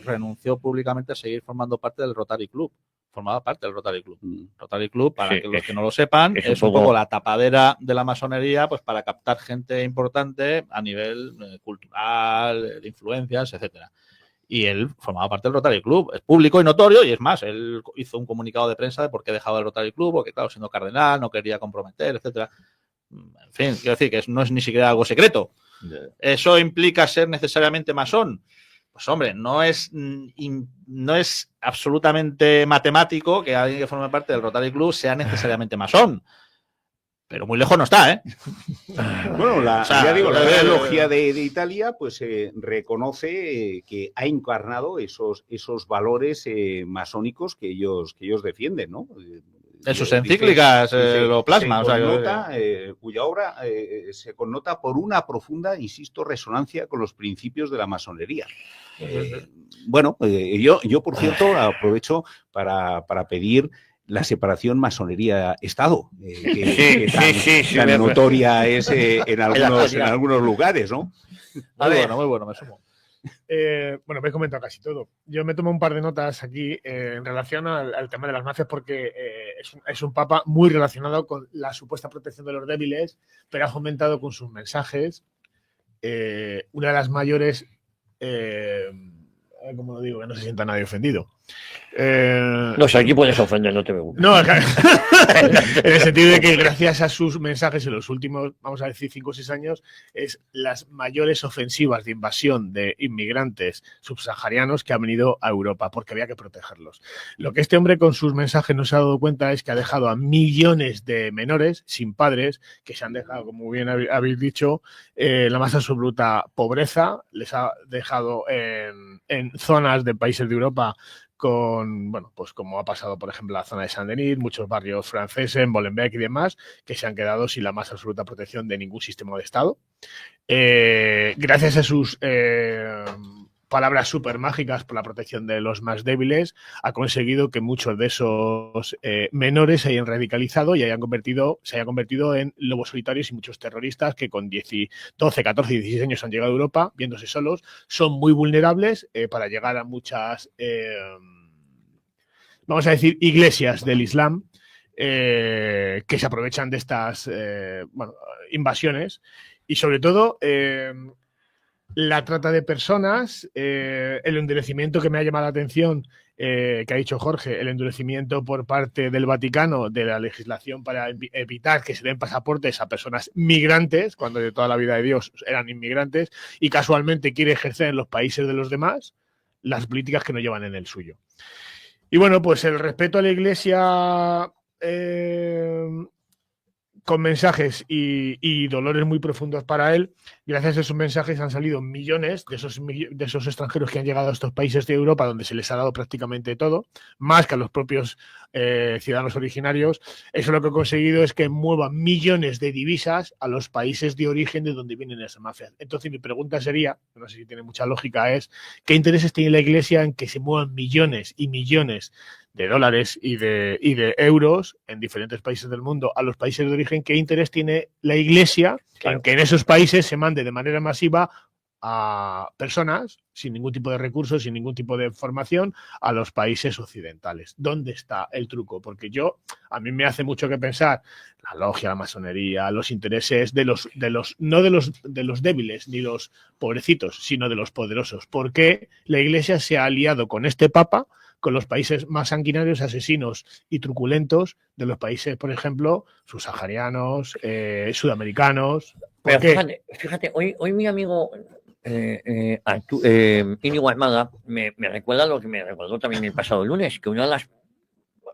renunció públicamente a seguir formando parte del Rotary Club. Formaba parte del Rotary Club. Rotary Club, para que los que no lo sepan, es un poco la tapadera de la masonería, pues para captar gente importante a nivel cultural, de influencias, etcétera. Y él formaba parte del Rotary Club. Es público y notorio, y es más, él hizo un comunicado de prensa de por qué dejaba el Rotary Club, porque claro, siendo cardenal, no quería comprometer, etcétera. En fin, quiero decir que no es ni siquiera algo secreto. ¿Eso implica ser necesariamente masón? Pues hombre, no es absolutamente matemático que alguien que forme parte del Rotary Club sea necesariamente masón. Pero muy lejos no está, ¿eh? Bueno, O sea, ya digo, la Real Logia de Italia pues reconoce que ha encarnado esos valores masónicos que ellos defienden, ¿no? En sus encíclicas lo plasma. Cuya obra se connota por una profunda, insisto, resonancia con los principios de la masonería. Yo, por cierto, aprovecho para pedir la separación masonería-Estado, que tan notoria es en algunos lugares, ¿no? Muy bueno, me sumo. Bueno, me he comentado casi todo. Yo me tomo un par de notas aquí en relación al tema de las mafias porque es un papa muy relacionado con la supuesta protección de los débiles, pero ha fomentado con sus mensajes una de las mayores... ¿cómo lo digo? Que no se sienta nadie ofendido. No sé, aquí puedes ofender, no te preocupes. No, en el sentido de que gracias a sus mensajes en los últimos, vamos a decir, 5 o 6 años, es las mayores ofensivas de invasión de inmigrantes subsaharianos que han venido a Europa, porque había que protegerlos. Lo que este hombre con sus mensajes no se ha dado cuenta es que ha dejado a millones de menores sin padres, que se han dejado, como bien habéis dicho, la más absoluta pobreza, les ha dejado en zonas de países de Europa con, bueno, pues como ha pasado, por ejemplo, en la zona de Saint-Denis, muchos barrios franceses, en Molenbeek y demás, que se han quedado sin la más absoluta protección de ningún sistema de Estado. Gracias a sus palabras súper mágicas por la protección de los más débiles, ha conseguido que muchos de esos menores se hayan radicalizado y se hayan convertido en lobos solitarios y muchos terroristas que con 12, 14, 16 años han llegado a Europa, viéndose solos, son muy vulnerables para llegar a muchas, vamos a decir, iglesias del Islam que se aprovechan de estas invasiones y sobre todo... la trata de personas, el endurecimiento que me ha llamado la atención, que ha dicho Jorge, el endurecimiento por parte del Vaticano de la legislación para evitar que se den pasaportes a personas migrantes, cuando de toda la vida de Dios eran inmigrantes, y casualmente quiere ejercer en los países de los demás las políticas que no llevan en el suyo. Y bueno, pues el respeto a la Iglesia... con mensajes y dolores muy profundos para él, gracias a esos mensajes han salido millones de esos extranjeros que han llegado a estos países de Europa donde se les ha dado prácticamente todo, más que a los propios ciudadanos originarios. Eso lo que ha conseguido es que muevan millones de divisas a los países de origen de donde vienen esas mafias. Entonces mi pregunta sería, no sé si tiene mucha lógica, es ¿qué intereses tiene la Iglesia en que se muevan millones y millones de dólares y de euros en diferentes países del mundo a los países de origen? ¿Qué interés tiene la Iglesia en que en esos países se mande de manera masiva a personas sin ningún tipo de recursos, sin ningún tipo de formación a los países occidentales? ¿Dónde está el truco? Porque a mí me hace mucho que pensar la logia, la masonería, los intereses no de los débiles ni los pobrecitos, sino de los poderosos. ¿Por qué la Iglesia se ha aliado con este Papa, con los países más sanguinarios, asesinos y truculentos de los países, por ejemplo, subsaharianos, sudamericanos? Pero fíjate, hoy mi amigo Íñigo Armada me recuerda lo que me recordó también el pasado lunes, que una de las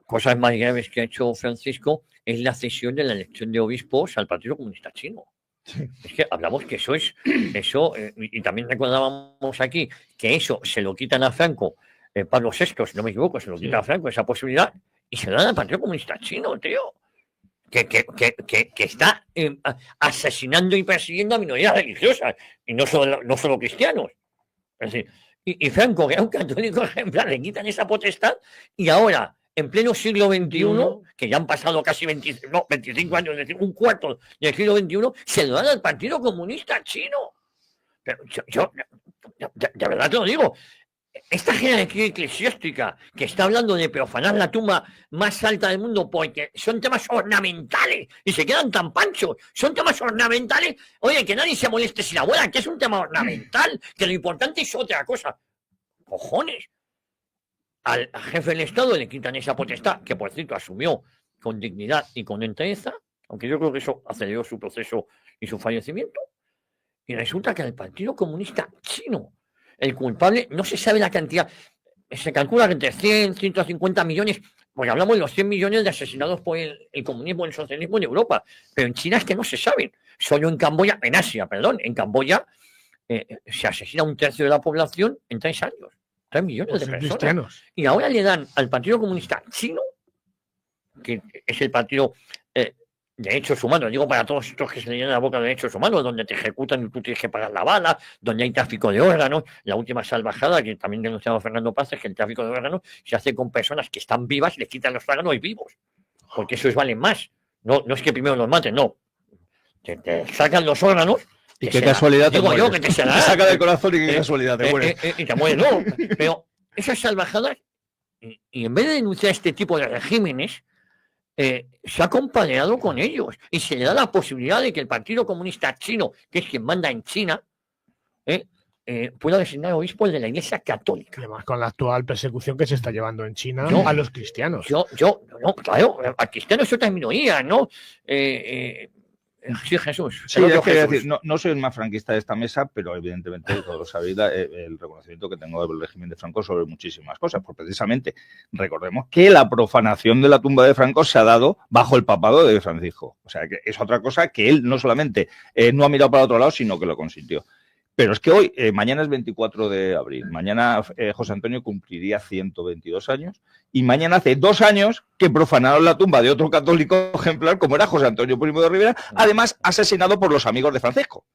cosas más graves que ha hecho Francisco es la cesión de la elección de obispos al Partido Comunista Chino. Sí. Es que hablamos que eso y también recordábamos aquí que eso se lo quitan a Franco. Pablo VI, si no me equivoco, se lo quita a Franco esa posibilidad y se lo dan al Partido Comunista Chino, tío. Que está asesinando y persiguiendo a minorías religiosas y no solo cristianos. Es decir, y Franco, que era un católico ejemplar, le quitan esa potestad y ahora, en pleno siglo XXI, que ya han pasado casi 25 años, es decir, un cuarto del siglo XXI, se lo dan al Partido Comunista Chino. Pero yo de verdad te lo digo. Esta jerarquía eclesiástica que está hablando de profanar la tumba más alta del mundo porque son temas ornamentales y se quedan tan panchos, son temas ornamentales, oye, que nadie se moleste si la abuela, que es un tema ornamental, que lo importante es otra cosa. Cojones. Al jefe del Estado le quitan esa potestad, que por cierto asumió con dignidad y con entereza, aunque yo creo que eso aceleró su proceso y su fallecimiento, y resulta que el Partido Comunista Chino, el culpable, no se sabe la cantidad, se calcula que entre 100, 150 millones Porque hablamos de los 100 millones de asesinados por el comunismo y el socialismo en Europa, pero en China es que no se saben. Solo en Camboya, en Asia, perdón, en Camboya se asesina un tercio de la población en 3 años. 3 millones de personas. Cristianos. Y ahora le dan al Partido Comunista Chino, que es el partido de derechos humanos, digo para todos estos que se le llenan la boca de derechos humanos, donde te ejecutan y tú tienes que pagar la bala, donde hay tráfico de órganos. La última salvajada que también denunciaba Fernando Paz es que el tráfico de órganos se hace con personas que están vivas y les quitan los órganos y vivos, porque esos valen más. No es que primero los maten, no. Te sacan los órganos. Y qué casualidad te digo yo que mueres. te Te saca del corazón y qué casualidad te mueres. Y te mueres, no. Pero esas salvajadas, y en vez de denunciar este tipo de regímenes, se ha compadeado con ellos y se le da la posibilidad de que el Partido Comunista Chino, que es quien manda en China, pueda designar obispos de la Iglesia Católica. Y además con la actual persecución que se está llevando en China a los cristianos. No, claro, a cristianos es otra minoría, ¿no? Sí, Jesús. Sí, es que decir, no soy el más franquista de esta mesa, pero evidentemente, todos lo sabéis, el reconocimiento que tengo del régimen de Franco sobre muchísimas cosas. Pues precisamente, recordemos que la profanación de la tumba de Franco se ha dado bajo el papado de Francisco. O sea, que es otra cosa que él no solamente no ha mirado para otro lado, sino que lo consintió. Pero es que hoy, mañana es 24 de abril, mañana José Antonio cumpliría 122 años y mañana hace 2 años que profanaron la tumba de otro católico ejemplar como era José Antonio Primo de Rivera, además asesinado por los amigos de Francisco.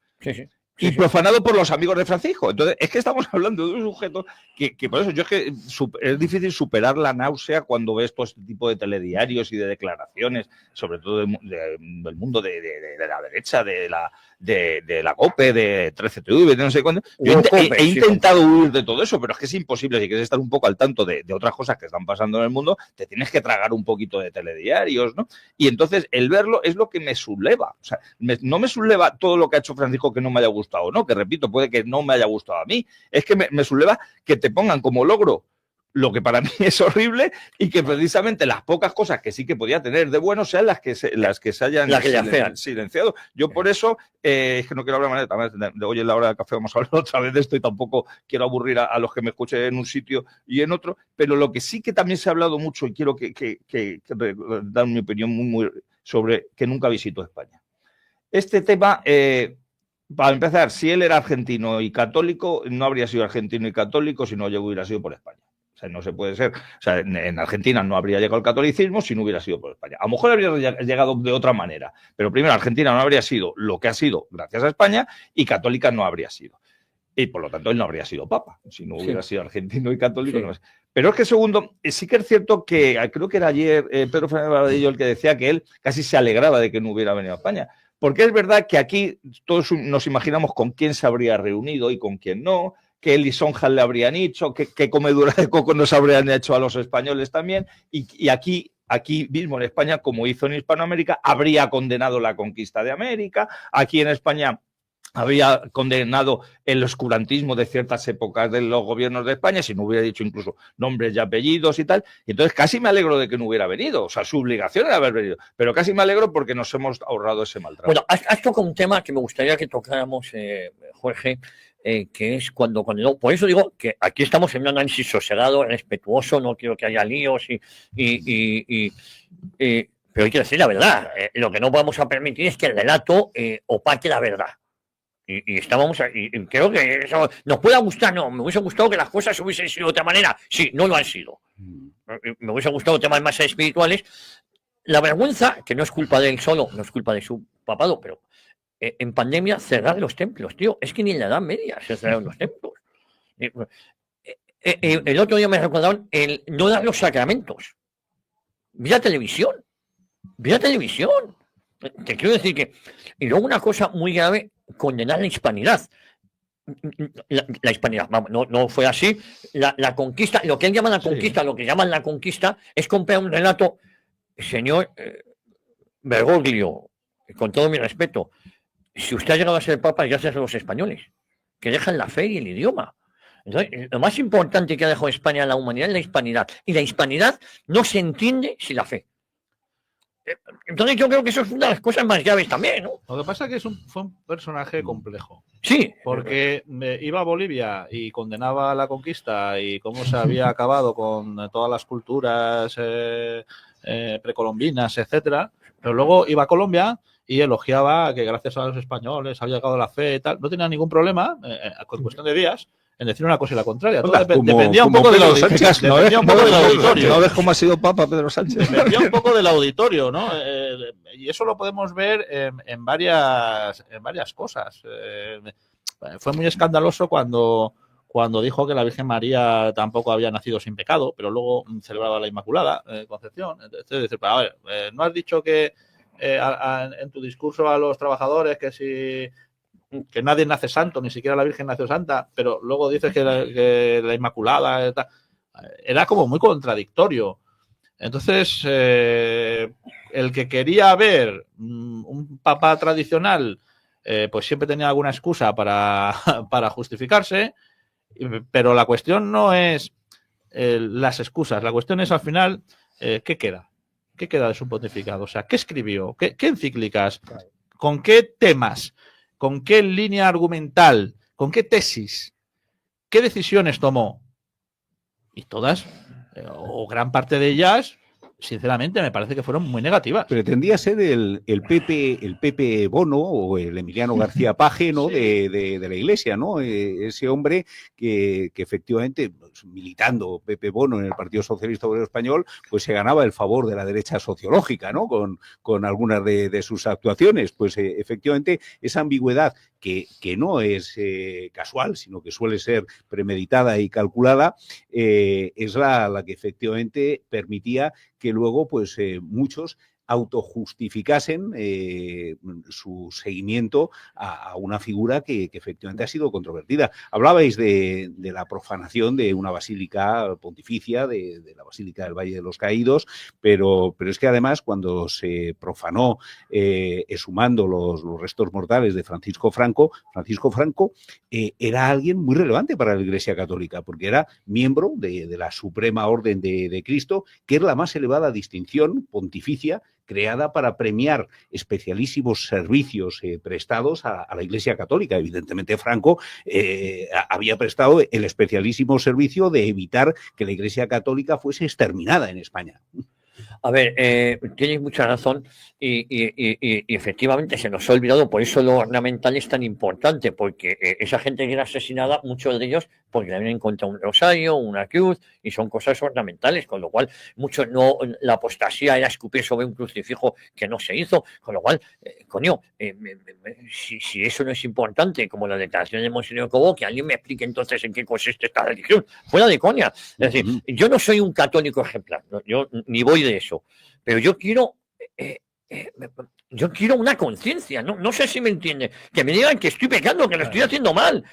Y profanado por los amigos de Francisco. Entonces, es que estamos hablando de un sujeto que por eso yo es que es difícil superar la náusea cuando ves todo este tipo de telediarios y de declaraciones, sobre todo del mundo de la derecha, de la COPE, de 13TV, de no sé cuándo. Yo he intentado huir de todo eso, pero es que es imposible. Si quieres estar un poco al tanto de otras cosas que están pasando en el mundo, te tienes que tragar un poquito de telediarios, ¿no? Y entonces, el verlo es lo que me subleva. O sea, no me subleva todo lo que ha hecho Francisco que no me haya gustado, ¿no? Que repito, puede que no me haya gustado a mí. Es que me subleva que te pongan como logro lo que para mí es horrible y que precisamente las pocas cosas que sí que podía tener de bueno sean las que se hayan silenciado. Yo por eso, es que no quiero hablar de hoy en la hora del café, vamos a hablar otra vez de esto y tampoco quiero aburrir a los que me escuchen en un sitio y en otro, pero lo que sí que también se ha hablado mucho y quiero que dar mi opinión muy sobre que nunca visito España. Este tema... para empezar, si él era argentino y católico, no habría sido argentino y católico si no hubiera sido por España. O sea, no se puede ser. O sea, en Argentina no habría llegado el catolicismo si no hubiera sido por España. A lo mejor habría llegado de otra manera, pero primero Argentina no habría sido lo que ha sido gracias a España y católica no habría sido. Y por lo tanto él no habría sido papa si no hubiera sido argentino y católico. Sí. No. Pero es que segundo, sí que es cierto que creo que era ayer Pedro Fernández Barbadillo el que decía que él casi se alegraba de que no hubiera venido a España. Porque es verdad que aquí todos nos imaginamos con quién se habría reunido y con quién no, qué lisonjas le habrían hecho, qué comedura de coco nos habrían hecho a los españoles también, y aquí mismo en España, como hizo en Hispanoamérica, habría condenado la conquista de América, aquí en España había condenado el oscurantismo de ciertas épocas de los gobiernos de España, si no hubiera dicho incluso nombres y apellidos y tal. Y entonces casi me alegro de que no hubiera venido. O sea, su obligación era haber venido. Pero casi me alegro porque nos hemos ahorrado ese maltrato. Bueno, has tocado un tema que me gustaría que tocáramos, Jorge, que es cuando no. Por eso digo que aquí estamos en un análisis sosegado, respetuoso, no quiero que haya líos pero hay que decir la verdad. Lo que no vamos a permitir es que el relato opaque la verdad. Y estábamos y creo que eso nos pueda gustar, no, me hubiese gustado que las cosas hubiesen sido de otra manera, sí, no lo han sido. Me hubiese gustado temas más espirituales. La vergüenza, que no es culpa de él solo, no es culpa de su papado, pero en pandemia cerrar los templos, tío, es que ni en la Edad Media se cerraron los templos. El otro día me recordaron el no dar los sacramentos. Vía televisión. Te quiero decir que... Y luego una cosa muy grave, condenar la hispanidad. La hispanidad, vamos, no fue así. La conquista, lo que él llama la conquista, lo que llaman la conquista, es comprar un relato, señor Bergoglio, con todo mi respeto, si usted ha llegado a ser papa, gracias a los españoles, que dejan la fe y el idioma. Entonces, lo más importante que ha dejado España a la humanidad es la hispanidad. Y la hispanidad no se entiende sin la fe. Entonces yo creo que eso es una de las cosas más graves también, ¿no? Lo que pasa es que fue un personaje complejo. Sí. Porque iba a Bolivia y condenaba la conquista y cómo se había acabado con todas las culturas precolombinas, etcétera. Pero luego iba a Colombia y elogiaba que gracias a los españoles había llegado la fe y tal. No tenía ningún problema, con cuestión de días, en decir una cosa y la contraria. Todo dependía un poco del auditorio. ¿No ves cómo ha sido Papa Pedro Sánchez? Dependía un poco del auditorio, ¿no? Y eso lo podemos ver en varias cosas. Fue muy escandaloso cuando dijo que la Virgen María tampoco había nacido sin pecado, pero luego celebraba la Inmaculada Concepción. Entonces, a ver, ¿no has dicho que en tu discurso a los trabajadores que nadie nace santo, ni siquiera la Virgen nació santa, pero luego dices que la Inmaculada era como muy contradictorio? Entonces, el que quería ver un papa tradicional, pues siempre tenía alguna excusa para justificarse, pero la cuestión no es las excusas, la cuestión es al final, ¿qué queda? ¿Qué queda de su pontificado? O sea, ¿qué escribió? ¿Qué encíclicas? ¿Con qué temas? ¿Con qué línea argumental? ¿Con qué tesis? ¿Qué decisiones tomó? Y todas, o gran parte de ellas, sinceramente, me parece que fueron muy negativas. Pretendía ser el Pepe Bono o el Emiliano García Paje, ¿no? Sí. de la Iglesia, ¿no? Ese hombre que efectivamente, pues, militando Pepe Bono en el Partido Socialista Obrero Español, pues se ganaba el favor de la derecha sociológica, ¿no? Con algunas de sus actuaciones. Pues efectivamente, esa ambigüedad que no es casual, sino que suele ser premeditada y calculada, es la que efectivamente permitía que luego pues muchos autojustificasen su seguimiento a una figura que efectivamente ha sido controvertida. Hablabais de la profanación de una basílica pontificia, de la Basílica del Valle de los Caídos, pero es que además cuando se profanó exhumando los restos mortales de Francisco Franco era alguien muy relevante para la Iglesia Católica, porque era miembro de la Suprema Orden de Cristo, que es la más elevada distinción pontificia creada para premiar especialísimos servicios prestados a la Iglesia Católica. Evidentemente, Franco había prestado el especialísimo servicio de evitar que la Iglesia Católica fuese exterminada en España. A ver, tienes mucha razón y efectivamente se nos ha olvidado, por eso lo ornamental es tan importante, porque esa gente que era asesinada, muchos de ellos porque habían encontrado un rosario, una cruz, y son cosas ornamentales, con lo cual la apostasía era escupir sobre un crucifijo que no se hizo, con lo cual, si eso no es importante, como la declaración de Monseñor Cobo, que alguien me explique entonces en qué consiste esta religión, fuera de coña. Es decir, yo no soy un católico ejemplar, ¿no? Yo ni voy de eso, pero yo quiero una conciencia, no sé si me entiende, que me digan que estoy pecando, que lo estoy haciendo mal.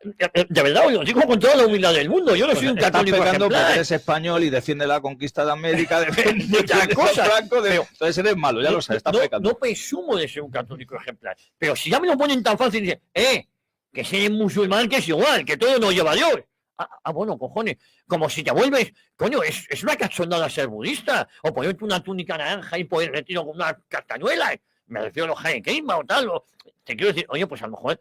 De verdad, os lo digo con toda la humildad del mundo. Yo no soy un católico ejemplar. Porque eres español y defiende la conquista de América, defiende muchas cosas. Entonces eres malo, ya lo sabes, estás pecando. No presumo de ser un católico ejemplar. Pero si ya me lo ponen tan fácil, dicen, que ser musulmán que es igual, que todo nos lleva a Dios. Bueno, cojones, como si te vuelves, coño, es una cachondada ser budista, o ponerte una túnica naranja y poder retiro con una castañuela. Me refiero a los Hare Krishna o tal. Te quiero decir, oye, pues a lo mejor.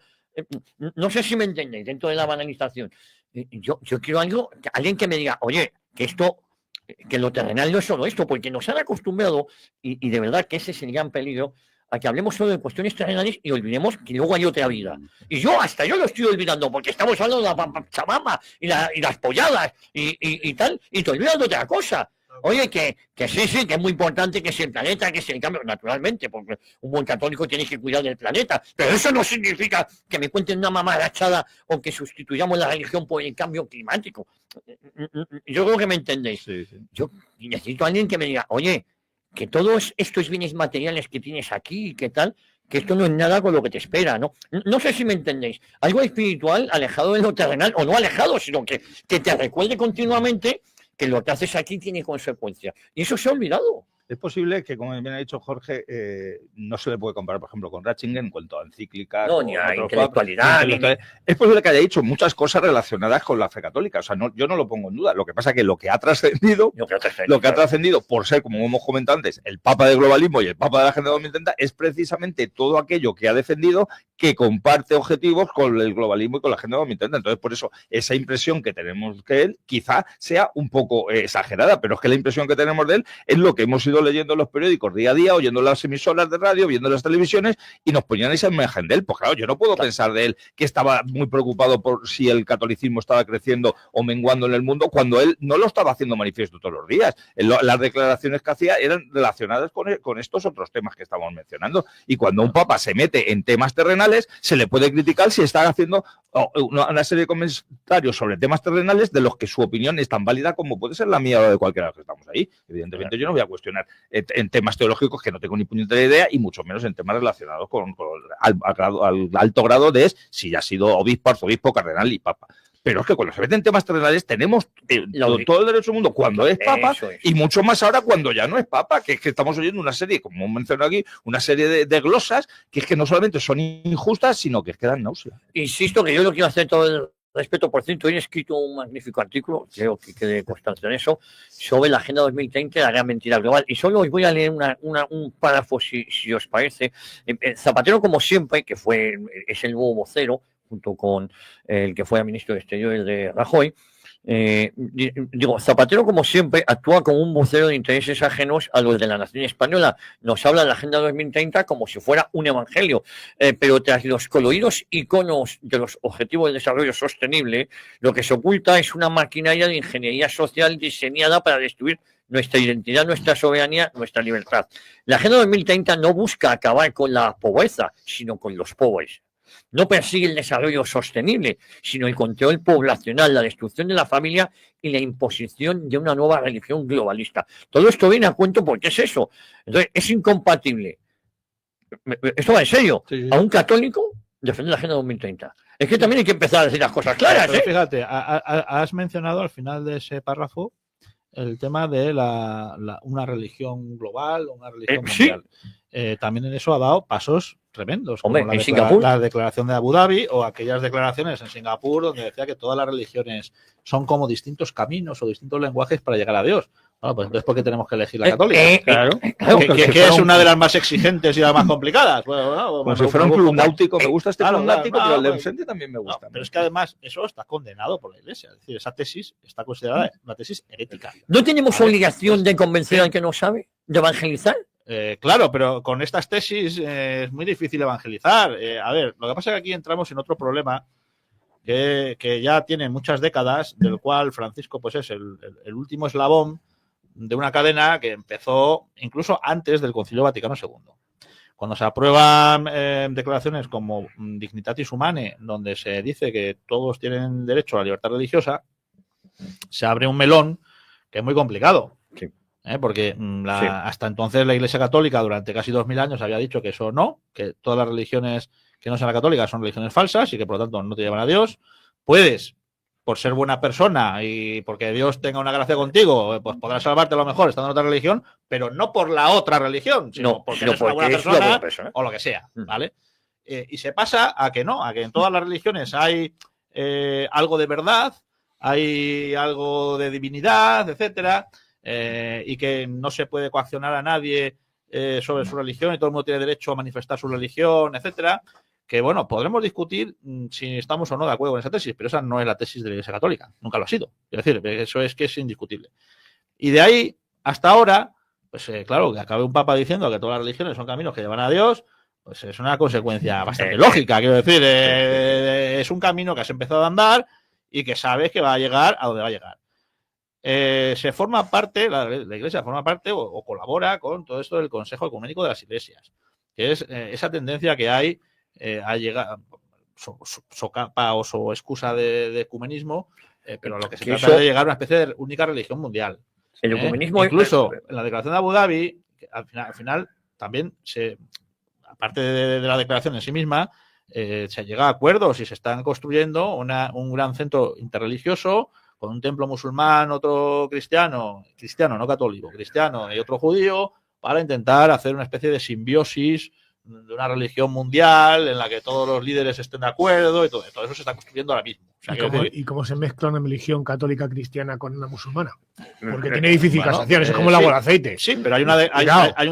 No sé si me entendéis dentro de la banalización. Yo quiero alguien que me diga, oye, que lo terrenal no es solo esto, porque nos han acostumbrado, y de verdad que ese es el gran peligro, a que hablemos solo de cuestiones terrenales y olvidemos que luego hay otra vida. Y yo lo estoy olvidando, porque estamos hablando de la Pachamama y las polladas y tal, y te olvidas de otra cosa. Oye, que sí, que es muy importante, que si el planeta, que si el cambio, naturalmente, porque un buen católico tiene que cuidar del planeta, pero eso no significa que me cuenten una mamarachada o que sustituyamos la religión por el cambio climático. Yo creo que me entendéis. Sí. Yo necesito a alguien que me diga, oye, que todos estos bienes materiales que tienes aquí, ¿qué tal? Que esto no es nada con lo que te espera, ¿no? No sé si me entendéis. Algo espiritual, alejado de lo terrenal, o no alejado, sino que te recuerde continuamente que lo que haces aquí tiene consecuencias. Y eso se ha olvidado. Es posible que, como bien ha dicho Jorge, no se le puede comparar, por ejemplo, con Ratzinger en cuanto a encíclicas. No, ni a intelectualidad. Es posible que haya dicho muchas cosas relacionadas con la fe católica. O sea, yo no lo pongo en duda. Lo que pasa es que lo que ha trascendido, por ser, como hemos comentado antes, el Papa del globalismo y el Papa de la Agenda 2030, es precisamente todo aquello que ha defendido que comparte objetivos con el globalismo y con la Agenda 2030. Entonces, por eso, esa impresión que tenemos de él quizá sea un poco exagerada, pero es que la impresión que tenemos de él es lo que hemos ido leyendo en los periódicos día a día, oyendo las emisoras de radio, viendo las televisiones, y nos ponían esa imagen de él. Pues claro, yo no puedo pensar de él que estaba muy preocupado por si el catolicismo estaba creciendo o menguando en el mundo, cuando él no lo estaba haciendo manifiesto todos los días. Las declaraciones que hacía eran relacionadas con estos otros temas que estamos mencionando. Y cuando un papa se mete en temas terrenales, se le puede criticar si está haciendo una serie de comentarios sobre temas terrenales de los que su opinión es tan válida como puede ser la mía o de cualquiera de los que estamos ahí. Evidentemente yo no voy a cuestionar en temas teológicos que no tengo ni puñetera idea, y mucho menos en temas relacionados al alto grado de si ya ha sido obispo, arzobispo, cardenal y papa. Pero es que cuando se meten temas terrenales tenemos todo el derecho del mundo cuando es papa, y mucho más ahora cuando ya no es papa, que es que estamos oyendo una serie, como mencionado aquí, una serie de glosas que es que no solamente son injustas, sino que dan náusea. Insisto que yo lo quiero hacer todo el respeto, por cierto, hoy he escrito un magnífico artículo, creo que quede constancia en eso, sobre la Agenda 2030 y la gran mentira global. Y solo os voy a leer un párrafo, si os parece. Zapatero, como siempre, que es el nuevo vocero, junto con el que fue ministro de Exteriores de Rajoy, Zapatero, como siempre, actúa como un vocero de intereses ajenos a los de la nación española. Nos habla de la Agenda 2030 como si fuera un evangelio, pero tras los coloridos iconos de los Objetivos de Desarrollo Sostenible, lo que se oculta es una maquinaria de ingeniería social diseñada para destruir nuestra identidad, nuestra soberanía, nuestra libertad. La Agenda 2030 no busca acabar con la pobreza, sino con los pobres. No persigue el desarrollo sostenible, sino el control poblacional, la destrucción de la familia y la imposición de una nueva religión globalista. Todo esto viene a cuento porque es eso. Entonces, es incompatible. Esto va en serio. Sí. A un católico defender la Agenda 2030. Es que también hay que empezar a decir las cosas claras. Pero fíjate, has mencionado al final de ese párrafo el tema de una religión global, una religión mundial. Sí. También en eso ha dado pasos tremendos, hombre, como en Singapur, la declaración de Abu Dhabi, o aquellas declaraciones en Singapur donde decía que todas las religiones son como distintos caminos o distintos lenguajes para llegar a Dios. Bueno, pues entonces, ¿por qué tenemos que elegir la católica? Claro. Que es una de las más exigentes y las más complicadas. Bueno, como si fuera un club náutico, me gusta este club náutico, pero el de enfrente también me gusta. Pero es que además eso está condenado por la Iglesia. Es decir, esa tesis está considerada una tesis herética. ¿No tenemos obligación de convencer al que no sabe? ¿De evangelizar? Claro, pero con estas tesis es muy difícil evangelizar. A ver, lo que pasa es que aquí entramos en otro problema que ya tiene muchas décadas, del cual Francisco pues es el último eslabón de una cadena que empezó incluso antes del Concilio Vaticano II. Cuando se aprueban declaraciones como Dignitatis Humanae, donde se dice que todos tienen derecho a la libertad religiosa, se abre un melón que es muy complicado. Sí. Porque hasta entonces la Iglesia Católica durante casi 2000 años había dicho que eso no, que todas las religiones que no sean católicas son religiones falsas y que por lo tanto no te llevan a Dios. Puedes, por ser buena persona y porque Dios tenga una gracia contigo, pues podrás salvarte a lo mejor estando en otra religión, pero no por la otra religión, sino porque eres una buena persona o lo que sea, ¿vale? Y se pasa a que no, a que en todas las religiones hay algo de verdad, hay algo de divinidad, etcétera. Y que no se puede coaccionar a nadie sobre su religión y todo el mundo tiene derecho a manifestar su religión, etcétera. Que bueno, podremos discutir si estamos o no de acuerdo con esa tesis, pero esa no es la tesis de la Iglesia Católica, nunca lo ha sido. Es decir, eso es que es indiscutible. Y de ahí hasta ahora, pues claro, que acabe un papa diciendo que todas las religiones son caminos que llevan a Dios, pues es una consecuencia bastante lógica. Quiero decir, es un camino que has empezado a andar y que sabes que va a llegar a donde va a llegar. Se forma parte, la Iglesia forma parte o colabora con todo esto del Consejo Ecuménico de las Iglesias, que es esa tendencia que hay a llegar, socapa o excusa de ecumenismo, pero lo que se trata es de llegar a una especie de única religión mundial. El ecumenismo incluso en la declaración de Abu Dhabi, al final también aparte de la declaración en sí misma, se llega a acuerdos y se están construyendo un gran centro interreligioso con un templo musulmán, otro cristiano no católico, cristiano y otro judío, para intentar hacer una especie de simbiosis de una religión mundial en la que todos los líderes estén de acuerdo y todo eso se está construyendo ahora mismo. O sea, ¿Y cómo se mezcla una religión católica cristiana con una musulmana? Porque tiene difícil casación, es como el agua al aceite. Sí, pero hay un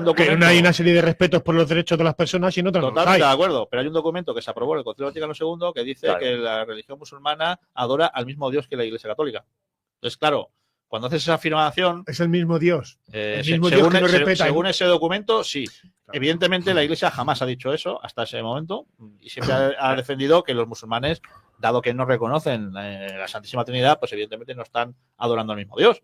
documento. Que hay una serie de respetos por los derechos de las personas y no te Totalmente de acuerdo, pero hay un documento que se aprobó en el Concilio Vaticano II que dice que la religión musulmana adora al mismo Dios que la Iglesia Católica. Entonces, claro, cuando haces esa afirmación... Es el mismo Dios. Según ese documento, sí. Claro. Evidentemente, la Iglesia jamás ha dicho eso hasta ese momento y siempre ha defendido que los musulmanes, dado que no reconocen la Santísima Trinidad, pues evidentemente no están adorando al mismo Dios.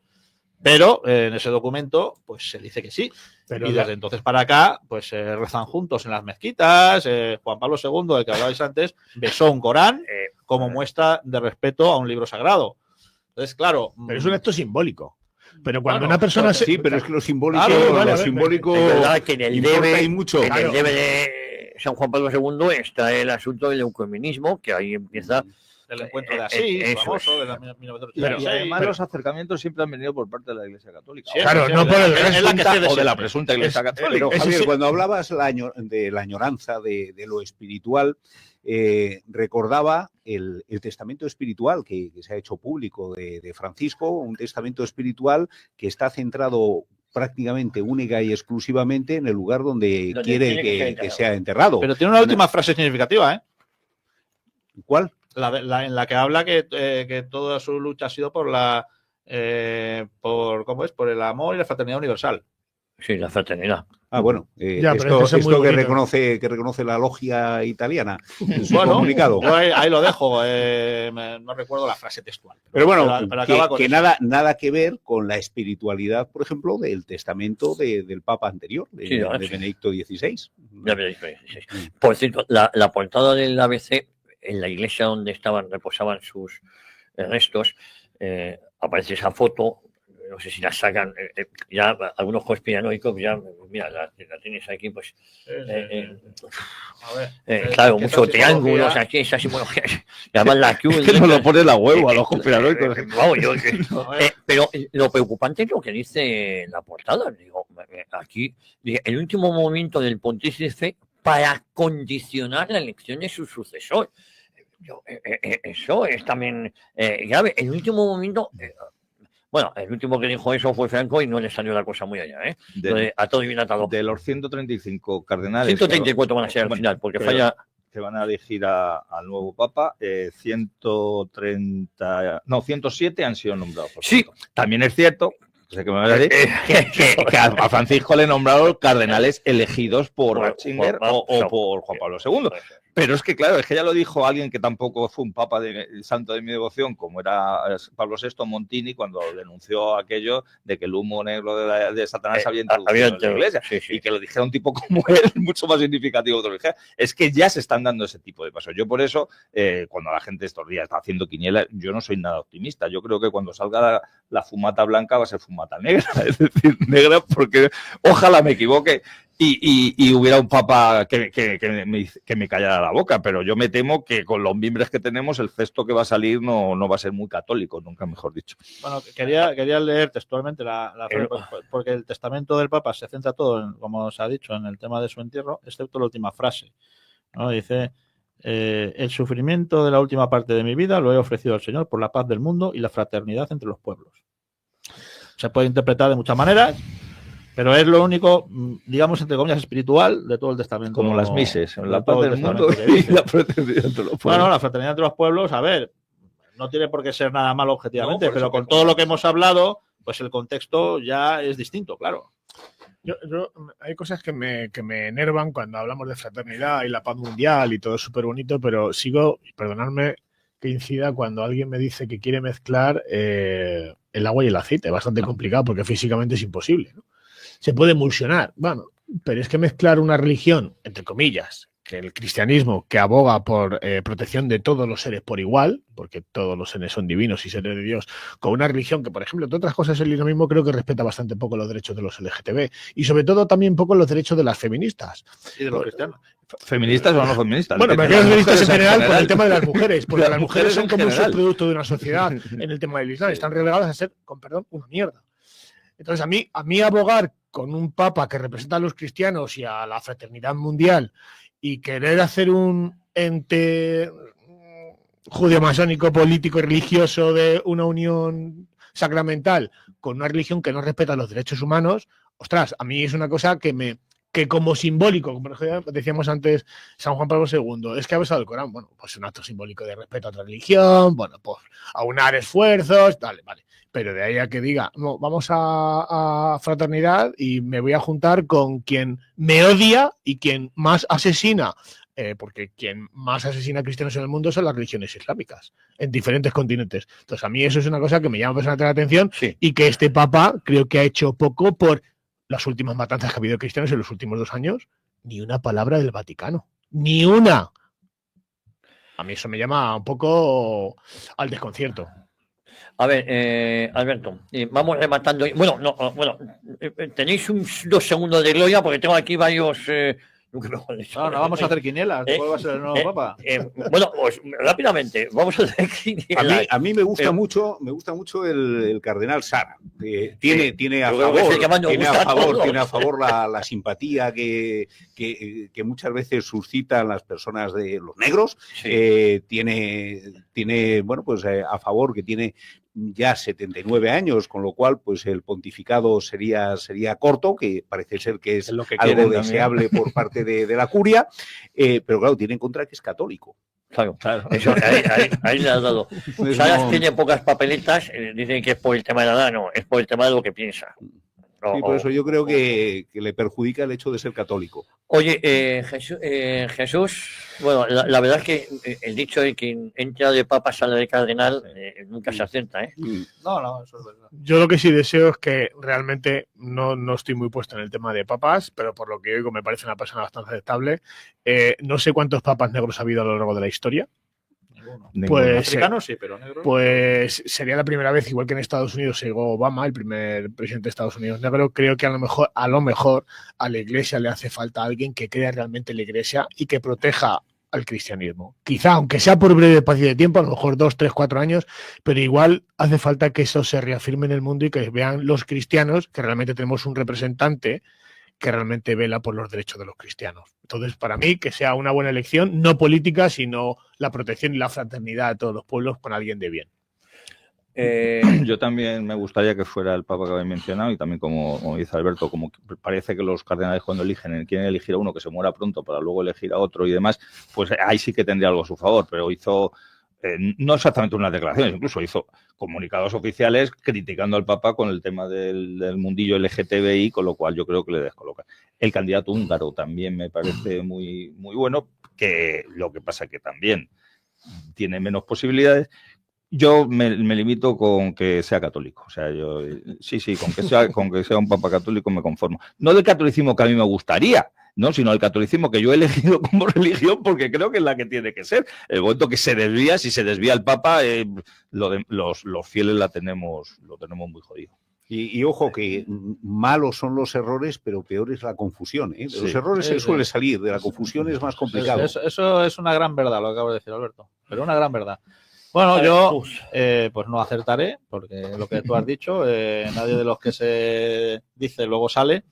Pero en ese documento, pues se dice que sí. Y desde entonces para acá, pues se rezan juntos en las mezquitas. Juan Pablo II, del que hablabais antes, besó un Corán como muestra de respeto a un libro sagrado. Entonces, claro. Pero es un acto simbólico. Pero cuando una persona Sí, pero es que lo simbólico. Lo simbólico. Es verdad que en el debe, mucho. En el debe de San Juan Pablo II está el asunto del ecumenismo, que ahí empieza. El encuentro de Asís, famoso, de la 1986. Y además los acercamientos siempre han venido por parte de la Iglesia Católica. Sí, claro, no por el resto o de la presunta Iglesia Católica. Pero, Javier, cuando hablabas de la añoranza de lo espiritual, recordaba el testamento espiritual que se ha hecho público de Francisco, un testamento espiritual que está centrado prácticamente única y exclusivamente en el lugar donde quiere que sea enterrado. Pero tiene una última frase significativa, ¿eh? ¿Cuál? En la que habla que toda su lucha ha sido por por el amor y la fraternidad universal. Sí, la fraternidad. Bueno, esto que reconoce la logia italiana en su comunicado. Yo ahí lo dejo, no recuerdo la frase textual. Pero bueno, que nada que ver con la espiritualidad, por ejemplo, del testamento del Papa anterior, de Benedicto XVI. Por cierto, la portada del ABC, en la iglesia donde reposaban sus restos, aparece esa foto. No sé si la sacan, ya algunos conspiranoicos, ya, mira, la tienes aquí, pues. Claro, muchos triángulos, aquí, esa simbología. Y además la Q. Es que no lo pone la huevo a los conspiranoicos. Pero lo preocupante es lo que dice la portada. Digo, aquí, el último movimiento del pontífice para condicionar la elección de su sucesor. Eso es también grave. El último momento. Bueno, el último que dijo eso fue Franco y no le salió la cosa muy allá, ¿eh? A todo y bien atado. De los 135 cardenales. 134 van a ser al final, porque falla. Que van a elegir al nuevo Papa, 107 han sido nombrados. Sí. También es cierto, sé que me vas a decir, que a Francisco le nombraron cardenales elegidos por Ratzinger o por Juan Pablo II. Pero es que, claro, es que ya lo dijo alguien que tampoco fue un papa santo de mi devoción, como era Pablo VI Montini, cuando denunció aquello de que el humo negro de Satanás había introducido en la iglesia. Y que lo dijera un tipo como él, mucho más significativo de lo que es que ya se están dando ese tipo de pasos. Yo por eso, cuando la gente estos días está haciendo quiniela, yo no soy nada optimista. Yo creo que cuando salga la fumata blanca va a ser fumata negra. Es decir, negra porque ojalá me equivoque. Y hubiera un papa que me callara la boca, pero yo me temo que con los mimbres que tenemos el cesto que va a salir no va a ser muy católico, nunca mejor dicho. Bueno, quería leer textualmente porque el testamento del Papa se centra todo, como se ha dicho, en el tema de su entierro, excepto la última frase, ¿no? Dice, el sufrimiento de la última parte de mi vida lo he ofrecido al Señor por la paz del mundo y la fraternidad entre los pueblos. Se puede interpretar de muchas maneras, pero es lo único, digamos, entre comillas, espiritual de todo el testamento. Como las mises, la paz del mundo y la fraternidad entre los pueblos. Bueno, la fraternidad entre los pueblos, a ver, no tiene por qué ser nada malo objetivamente, pero con todo lo que hemos hablado, pues el contexto ya es distinto, claro. Hay cosas que me enervan cuando hablamos de fraternidad y la paz mundial y todo es súper bonito, pero sigo, perdonadme que incida cuando alguien me dice que quiere mezclar el agua y el aceite. Es bastante complicado porque físicamente es imposible, ¿no? Se puede emulsionar, bueno, pero es que mezclar una religión, entre comillas, que el cristianismo, que aboga por protección de todos los seres por igual, porque todos los seres son divinos y seres de Dios, con una religión que, por ejemplo, entre otras cosas, el islamismo creo que respeta bastante poco los derechos de los LGTB y sobre todo también poco los derechos de las feministas. Y de los cristianos. ¿Feministas o no feministas? Bueno, me refiero a feministas en general por el tema de las mujeres, porque las mujeres son como un subproducto de una sociedad en el tema del Islam, están relegadas a ser, con perdón, una mierda. Entonces, a mí abogar con un papa que representa a los cristianos y a la fraternidad mundial y querer hacer un ente judeo-masónico, político y religioso de una unión sacramental con una religión que no respeta los derechos humanos, ostras, a mí es una cosa que como simbólico, como decíamos antes, San Juan Pablo II, es que ha besado el Corán, bueno, pues un acto simbólico de respeto a otra religión, bueno, pues aunar esfuerzos, vale, pero de ahí a que diga, no, vamos a fraternidad y me voy a juntar con quien me odia y quien más asesina, porque quien más asesina a cristianos en el mundo son las religiones islámicas, en diferentes continentes. Entonces a mí eso es una cosa que me llama personalmente la atención, Sí. y que este Papa creo que ha hecho poco por las últimas matanzas que ha habido de cristianos en los últimos 2 años. Ni una palabra del Vaticano, ni una. A mí eso me llama un poco al desconcierto. A ver, Alberto, vamos rematando. Bueno, tenéis 2 segundos de gloria porque tengo aquí varios. No, vamos a hacer quinielas. ¿Cuál va a ser el nuevo papa? Bueno, pues rápidamente, vamos a hacer quinielas. A mí me gusta mucho el cardenal Sara. Tiene a favor la simpatía que muchas veces suscitan las personas de los negros. Sí. Tiene bueno, pues a favor que tiene ya 79 años, con lo cual pues el pontificado sería corto, que parece ser que es lo que algo deseable por parte de la curia, pero claro, tiene en contra que es católico. Claro. Eso, ahí le has dado. Salas tiene pocas papeletas, dicen que es por el tema de la edad, no, es por el tema de lo que piensa. Sí, por eso yo creo que le perjudica el hecho de ser católico. Oye, Jesús, bueno, la verdad es que el dicho de que entra de papa sale de cardenal nunca se acerta, ¿eh? No, eso es verdad. Yo lo que sí deseo es que realmente no estoy muy puesto en el tema de papas, pero por lo que oigo me parece una persona bastante aceptable. No sé cuántos papas negros ha habido a lo largo de la historia. Pues, africanos sí, pero negros. Pues sería la primera vez, igual que en Estados Unidos llegó Obama, el primer presidente de Estados Unidos negro. Creo que a lo mejor a la Iglesia le hace falta alguien que crea realmente en la Iglesia y que proteja al cristianismo. Quizá, aunque sea por breve espacio de tiempo, a lo mejor 2, 3, 4 años, pero igual hace falta que eso se reafirme en el mundo y que vean los cristianos que realmente tenemos un representante que realmente vela por los derechos de los cristianos. Entonces, para mí, que sea una buena elección, no política, sino la protección y la fraternidad de todos los pueblos con alguien de bien. Yo también me gustaría que fuera el papa que habéis mencionado, y también como dice Alberto, como parece que los cardenales cuando quieren elegir a uno que se muera pronto para luego elegir a otro y demás, pues ahí sí que tendría algo a su favor, pero hizo no exactamente unas declaraciones, incluso hizo comunicados oficiales criticando al Papa con el tema del mundillo LGTBI, con lo cual yo creo que le descoloca. El candidato húngaro también me parece muy, muy bueno, que lo que pasa que también tiene menos posibilidades. Yo me limito con que sea católico. O sea, yo sí, con que sea un papa católico me conformo. No del catolicismo que a mí me gustaría, ¿no? Sino el catolicismo que yo he elegido como religión porque creo que es la que tiene que ser. El momento que se desvía, si se desvía el Papa, los fieles lo tenemos muy jodido. Y ojo que malos son los errores, pero peor es la confusión, ¿eh? De los errores se suele salir, de la confusión es más complicado. Eso es una gran verdad, lo que acabo de decir, Alberto. Pero una gran verdad. Bueno, yo pues no acertaré, porque lo que tú has dicho, nadie de los que se dice luego sale,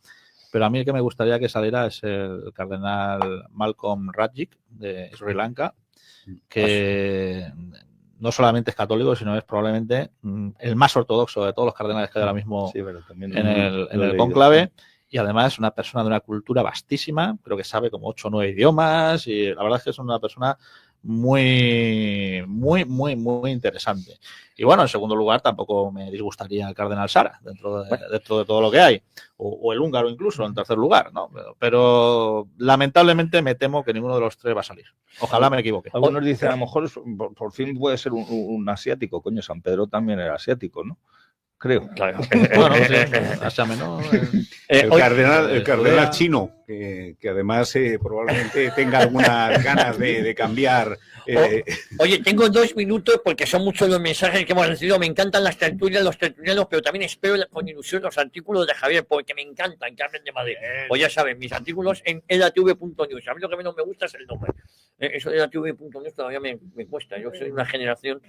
pero a mí el que me gustaría que saliera es el cardenal Malcolm Rajik de Sri Lanka, que no solamente es católico, sino es probablemente el más ortodoxo de todos los cardenales que hay ahora mismo en el cónclave. Y además es una persona de una cultura vastísima, creo que sabe como 8 o 9 idiomas, y la verdad es que es una persona muy interesante. Y bueno, en segundo lugar, tampoco me disgustaría el cardenal Sara, dentro de todo lo que hay, o el húngaro incluso, en tercer lugar, ¿no? Pero lamentablemente me temo que ninguno de los tres va a salir. Ojalá me equivoque. Algunos dicen, a lo mejor por fin puede ser un asiático. Coño, San Pedro también era asiático, ¿no? Creo. Claro. Bueno, ¿no? El cardenal chino, que además probablemente tenga algunas ganas de cambiar. Oye, tengo 2 minutos porque son muchos los mensajes que hemos recibido. Me encantan las tertulias, los tertulianos, pero también espero con ilusión los artículos de Javier, porque me encantan que hablen de Madrid. Pues ya saben, mis artículos en edatv.news. A mí lo que menos me gusta es el nombre. Eso de la TV.net todavía me cuesta. Yo soy una generación,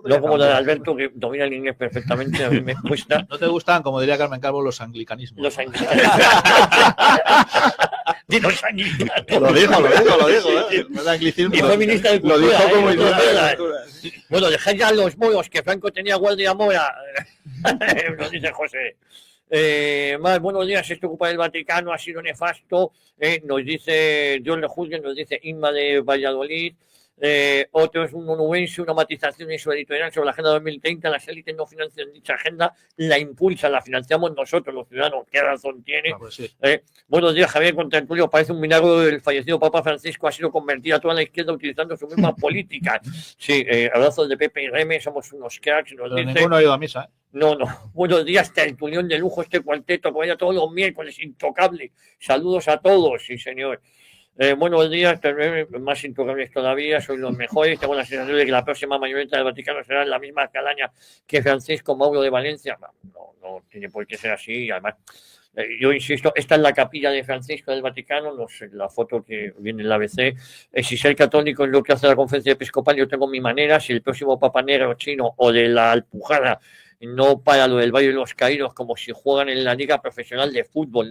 no como la de Alberto, que domina el inglés perfectamente, a mí me cuesta. ¿No te gustan, como diría Carmen Calvo, los anglicanismos? Los anglicanos. De los anglicanos. Lo dijo. No es anglicismo. Y fue ministra de Lo Cultura. dijo como Cultura. Bueno, dejad ya los moros, que Franco tenía guardia mora. Nos dice José. Más buenos días, esto ocupa del Vaticano, ha sido nefasto, nos dice Dios le juzgue, nos dice Inma de Valladolid, otro es un onubense, una matización en su editorial sobre la Agenda 2030, las élites no financian dicha agenda, la impulsan, la financiamos nosotros los ciudadanos, ¿qué razón tiene? Pues sí. Buenos días, Javier Contertulio, parece un milagro el fallecido Papa Francisco ha sido convertido a toda la izquierda utilizando su misma política. Sí, abrazos de Pepe y Reme, somos unos cracks, nos Pero dice... ninguno ha ido a misa, ¿eh? No. Buenos días, tertulión de lujo, este cuarteto que vaya todos los miércoles, intocable. Saludos a todos, sí, señor. Buenos días, más intocables todavía, sois los mejores. Tengo la sensación de que la próxima mayorita del Vaticano será la misma calaña que Francisco Mauro de Valencia. No tiene por qué ser así. Además, yo insisto, esta es la capilla de Francisco del Vaticano, no sé, la foto que viene en la ABC. Si ser católico es lo que hace la conferencia episcopal, yo tengo mi manera. Si el próximo Papa Negro chino o de la Alpujarra no para lo del Valle de los Caídos como si juegan en la Liga Profesional de Fútbol.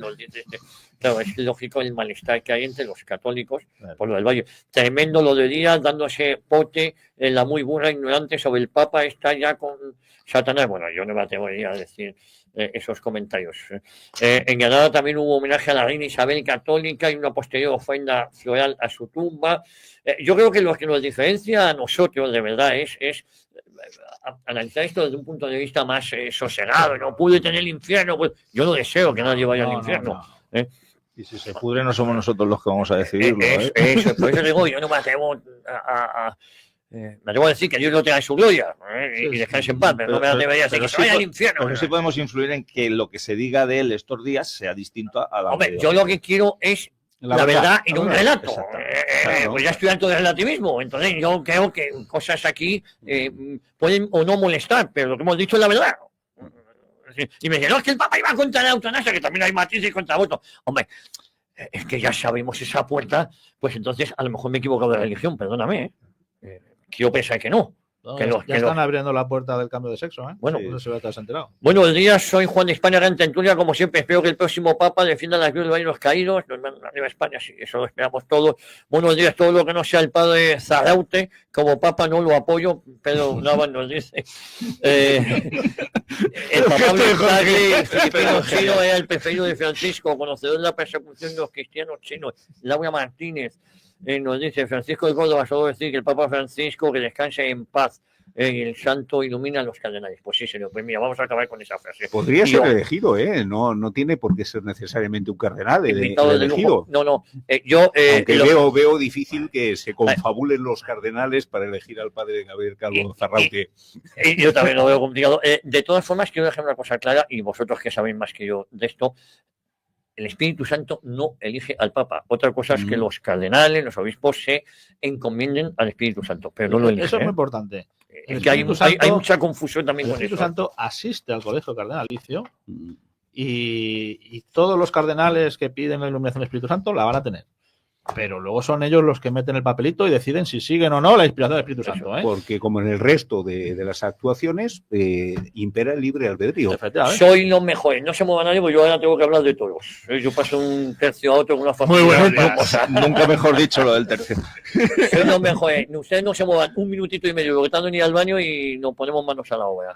Claro, es lógico el malestar que hay entre los católicos por lo del Valle. Tremendo lo de Díaz, dándose pote en la muy burra ignorante sobre el Papa, está ya con Satanás. Bueno, yo no me atrevería a decir esos comentarios. En Granada también hubo homenaje a la reina Isabel católica y una posterior ofrenda floral a su tumba. Yo creo que lo que nos diferencia a nosotros de verdad es analizar esto desde un punto de vista más sosegado. No pude tener el infierno, pues yo no deseo que nadie vaya al infierno. Y si se pudre no somos nosotros los que vamos a decidirlo. Eso, por eso digo, yo no me atrevo me atrevo a decir que Dios lo tenga en su gloria y descanse en paz, pero no me atrevería a decir que se vaya al infierno. Pero sí podemos influir en que lo que se diga de él estos días sea distinto a la Hombre, yo lo que quiero es la verdad y no un relato. Claro. Pues ya estoy harto de relativismo. Entonces yo creo que cosas aquí pueden o no molestar, pero lo que hemos dicho es la verdad. Y me dicen, no, es que el Papa iba contra la eutanasia, que también hay matices contra el aborto. Hombre, es que ya sabemos esa puerta, pues entonces a lo mejor me he equivocado de religión, perdóname. Quiero pensar que no. No, ya están abriendo la puerta del cambio de sexo, ¿eh? Bueno, no se te has enterado. Buenos días, soy Juan de España, Gran Tertulia. Como siempre, espero que el próximo Papa defienda las vidas de los caídos. Nos mandan arriba a España, sí, eso lo esperamos todos. Buenos días, todo lo que no sea el padre Zaraute, como Papa no lo apoyo. Pedro Navas nos dice. El Papa Filipino Giro era el preferido de Francisco, conocedor de la persecución de los cristianos chinos. Laura Martínez nos dice, Francisco de Córdoba, solo decir que el Papa Francisco que descanse en paz. El santo ilumina a los cardenales. Pues sí, señor. Pues mira, vamos a acabar con esa frase. Podría ser elegido, ¿eh? No tiene por qué ser necesariamente un cardenal elegido. No. Yo aunque veo difícil que se confabulen los cardenales para elegir al padre Gabriel Calvo Zarraute. Yo también lo veo complicado. De todas formas, quiero dejar una cosa clara, y vosotros que sabéis más que yo de esto. El Espíritu Santo no elige al Papa. Otra cosa es que los cardenales, los obispos se encomienden al Espíritu Santo, pero no lo eligen. Eso es muy importante. Es que hay mucha confusión también con eso. El Espíritu Santo asiste al colegio cardenalicio y todos los cardenales que piden la iluminación del Espíritu Santo la van a tener. Pero luego son ellos los que meten el papelito y deciden si siguen o no la inspiración del Espíritu Santo. Porque como en el resto de las actuaciones, impera el libre albedrío. Soy los mejores, no se mueva nadie, porque yo ahora tengo que hablar de todos. Yo paso un tercio a otro con una facilidad. Muy bueno, nunca mejor dicho lo del tercio. Soy los mejores, ustedes no se muevan un minutito y medio, lo que están en ir al baño y nos ponemos manos a la obra.